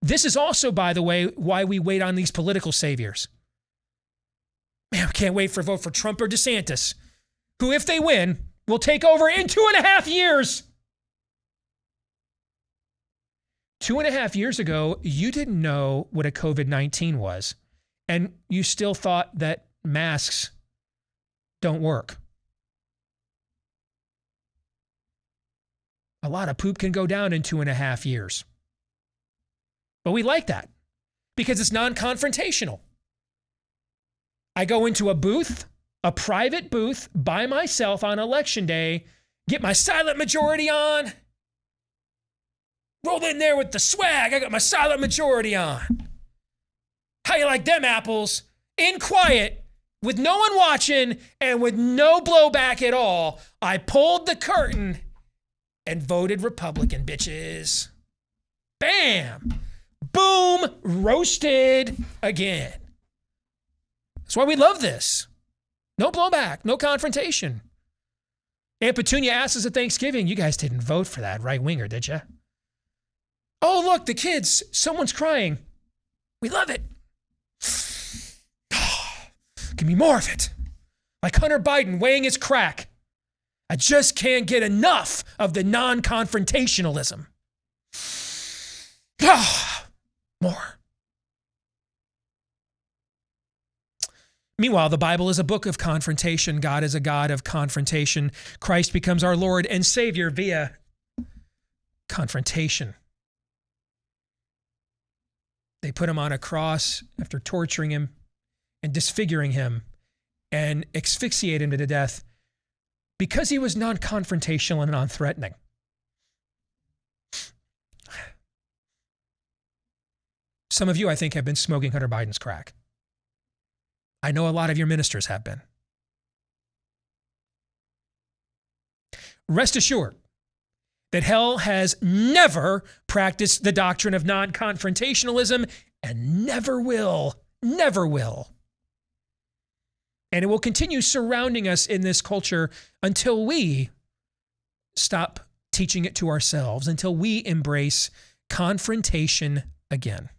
A: This is also, by the way, why we wait on these political saviors. Man, I can't wait for a vote for Trump or DeSantis, who, if they win, will take over in 2.5 years. 2.5 years ago, you didn't know what a COVID-19 was, and you still thought that masks don't work. A lot of poop can go down in 2.5 years. But we like that because it's non-confrontational. I go into a booth, a private booth by myself on election day, get my silent majority on, roll in there with the swag. I got my silent majority on. How you like them apples? In quiet, with no one watching and with no blowback at all, I pulled the curtain and voted Republican, bitches. Bam! Boom! Roasted again. That's why we love this. No blowback, no confrontation. Aunt Petunia asked us at Thanksgiving, you guys didn't vote for that right-winger, did you? Oh, look, the kids, someone's crying. We love it. Give me more of it. Like Hunter Biden weighing his crack. I just can't get enough of the non-confrontationalism. More. Meanwhile, the Bible is a book of confrontation. God is a God of confrontation. Christ becomes our Lord and Savior via confrontation. They put him on a cross after torturing him and disfiguring him and asphyxiate him to death because he was non-confrontational and non-threatening. Some of you, I think, have been smoking Hunter Biden's crack. I know a lot of your ministers have been. Rest assured that hell has never practiced the doctrine of non-confrontationalism and never will. Never will. And it will continue surrounding us in this culture until we stop teaching it to ourselves, until we embrace confrontation again.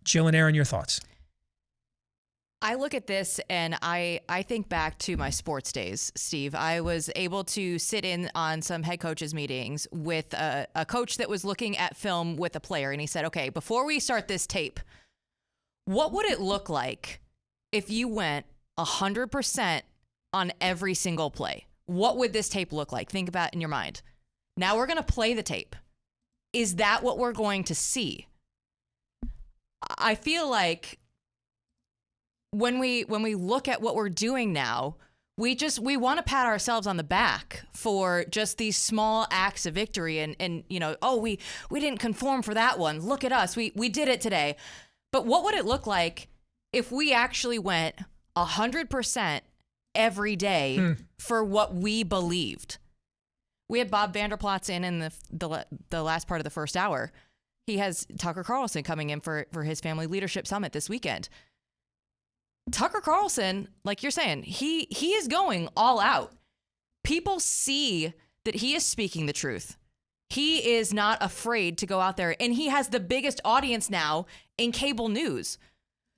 A: Jill and Aaron, your thoughts?
B: I look at this and I think back to my sports days, Steve. I was able to sit in on some head coaches meetings with a coach that was looking at film with a player. And he said, okay, before we start this tape, what would it look like if you went 100% on every single play? What would this tape look like? Think about it in your mind. Now we're going to play the tape. Is that what we're going to see? I feel like when we look at what we're doing now, we want to pat ourselves on the back for just these small acts of victory and we didn't conform for that one. Look at us. We did it today. But what would it look like if we actually went 100% every day for what we believed? We had Bob Vander Plaats in the last part of the first hour. He has Tucker Carlson coming in for his family leadership summit this weekend. Tucker Carlson, like you're saying, he is going all out. People see that he is speaking the truth. He is not afraid to go out there, and he has the biggest audience now in cable news.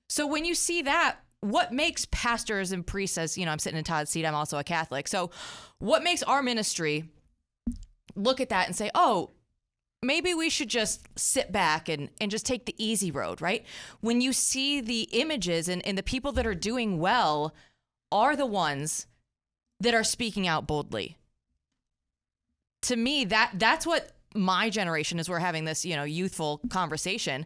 B: So when you see that, what makes pastors and priests, as I'm sitting in Todd's seat, I'm also a Catholic. So what makes our ministry look at that and say, oh, maybe we should just sit back and just take the easy road, right? When you see the images and the people that are doing well are the ones that are speaking out boldly. To me, that's what my generation, as we're having this, youthful conversation,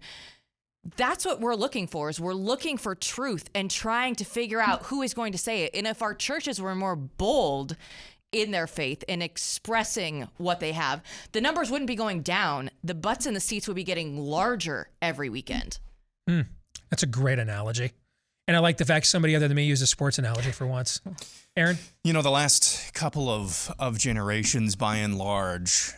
B: that's what we're looking for, is we're looking for truth and trying to figure out who is going to say it. And if our churches were more bold in their faith and expressing what they have, the numbers wouldn't be going down. The butts in the seats would be getting larger every weekend.
A: That's a great analogy. And I like the fact somebody other than me used a sports analogy for once. Aaron?
C: You know, the last couple of generations, by and large,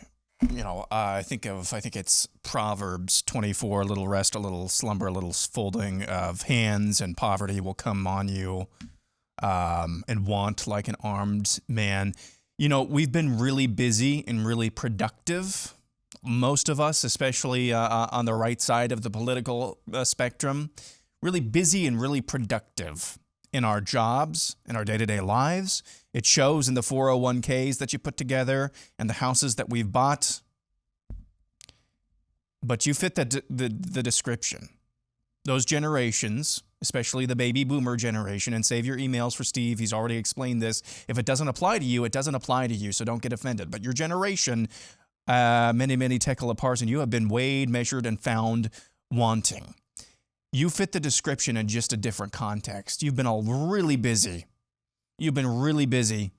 C: you know, I think it's Proverbs 24, a little rest, a little slumber, a little folding of hands, and poverty will come on you, and want like an armed man. You know, we've been really busy and really productive. Most of us, especially on the right side of the political spectrum, really busy and really productive in our jobs, in our day-to-day lives. It shows in the 401ks that you put together and the houses that we've bought. But you fit the description. Those generations, especially the baby boomer generation, and save your emails for Steve. He's already explained this. If it doesn't apply to you, it doesn't apply to you, so don't get offended. But your generation, many tekel apart, and you have been weighed, measured, and found wanting. You fit the description in just a different context. You've been all really busy. You've been really busy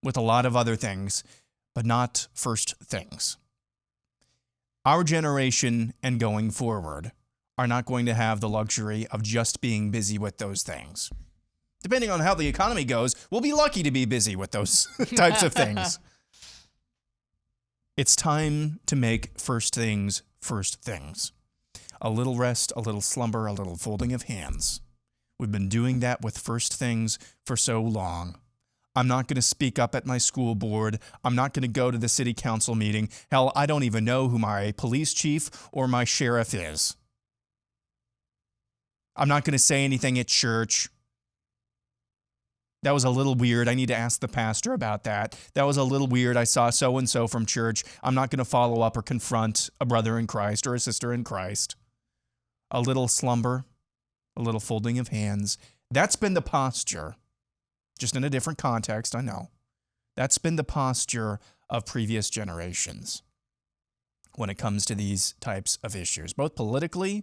C: with a lot of other things, but not first things. Our generation and going forward are not going to have the luxury of just being busy with those things. Depending on how the economy goes, we'll be lucky to be busy with those types of things. It's time to make first things first things. A little rest, a little slumber, a little folding of hands. We've been doing that with first things for so long. I'm not going to speak up at my school board. I'm not going to go to the city council meeting. Hell, I don't even know who my police chief or my sheriff is. I'm not going to say anything at church. That was a little weird. I need to ask the pastor about that. That was a little weird. I saw so-and-so from church. I'm not going to follow up or confront a brother in Christ or a sister in Christ. A little slumber, a little folding of hands. That's been the posture, just in a different context, I know. That's been the posture of previous generations when it comes to these types of issues, both politically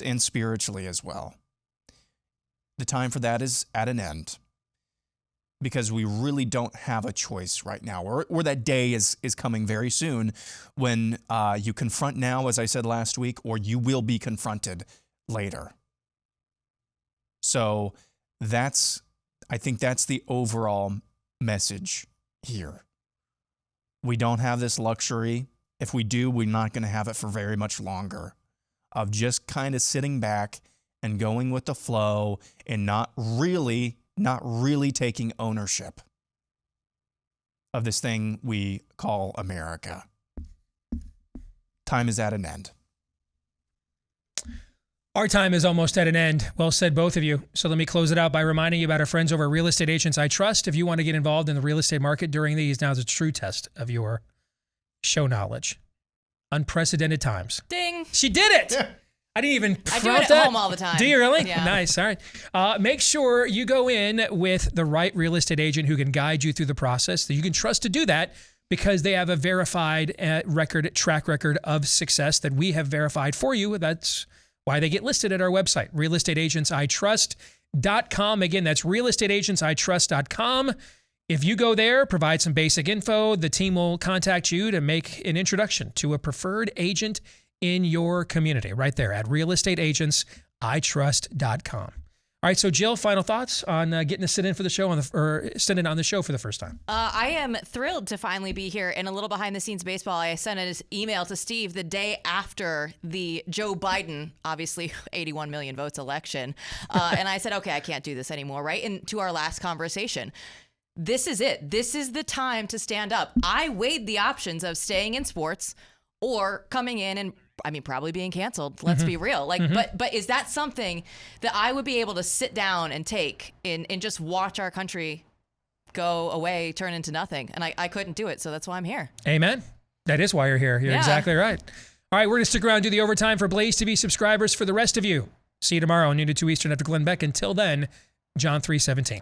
C: and spiritually as well. The time for that is at an end because we really don't have a choice right now, or that day is coming very soon when you confront now, as I said last week, or you will be confronted later. So I think that's the overall message here. We don't have this luxury. If we do, we're not going to have it for very much longer, of just kind of sitting back and going with the flow and not really taking ownership of this thing we call America. Time is at an end.
A: Our time is almost at an end. Well said, both of you. So let me close it out by reminding you about our friends over at Real Estate Agents I Trust. If you want to get involved in the real estate market during these, now's a true test of your show knowledge. Unprecedented times.
B: Ding.
A: She did it. Yeah. I didn't even
B: I do it at home all the time.
A: Do you really?
B: Yeah.
A: Nice. All right. Make sure you go in with the right real estate agent who can guide you through the process, that you can trust to do that, because they have a verified track record of success that we have verified for you. That's why they get listed at our website, realestateagentsitrust.com. Again, that's realestateagentsitrust.com. If you go there, provide some basic info, the team will contact you to make an introduction to a preferred agent in your community right there at realestateagentsitrust.com. All right, so Jill, final thoughts on getting to sit in for the show sit in on the show for the first time.
B: I am thrilled to finally be here. And a little behind the scenes baseball, I sent an email to Steve the day after the Joe Biden, obviously 81 million votes election. And I said, okay, I can't do this anymore, right? And to our last conversation, this is it. This is the time to stand up. I weighed the options of staying in sports or coming in and, I mean, probably being canceled. Let's be real. But is that something that I would be able to sit down and take and just watch our country go away, turn into nothing? And I couldn't do it. So that's why I'm here.
A: Amen. That is why you're here. You're exactly right. All right, we're going to stick around and do the overtime for BlazeTV subscribers. For the rest of you, see you tomorrow, noon to 2 Eastern after Glenn Beck. Until then, John 3:17.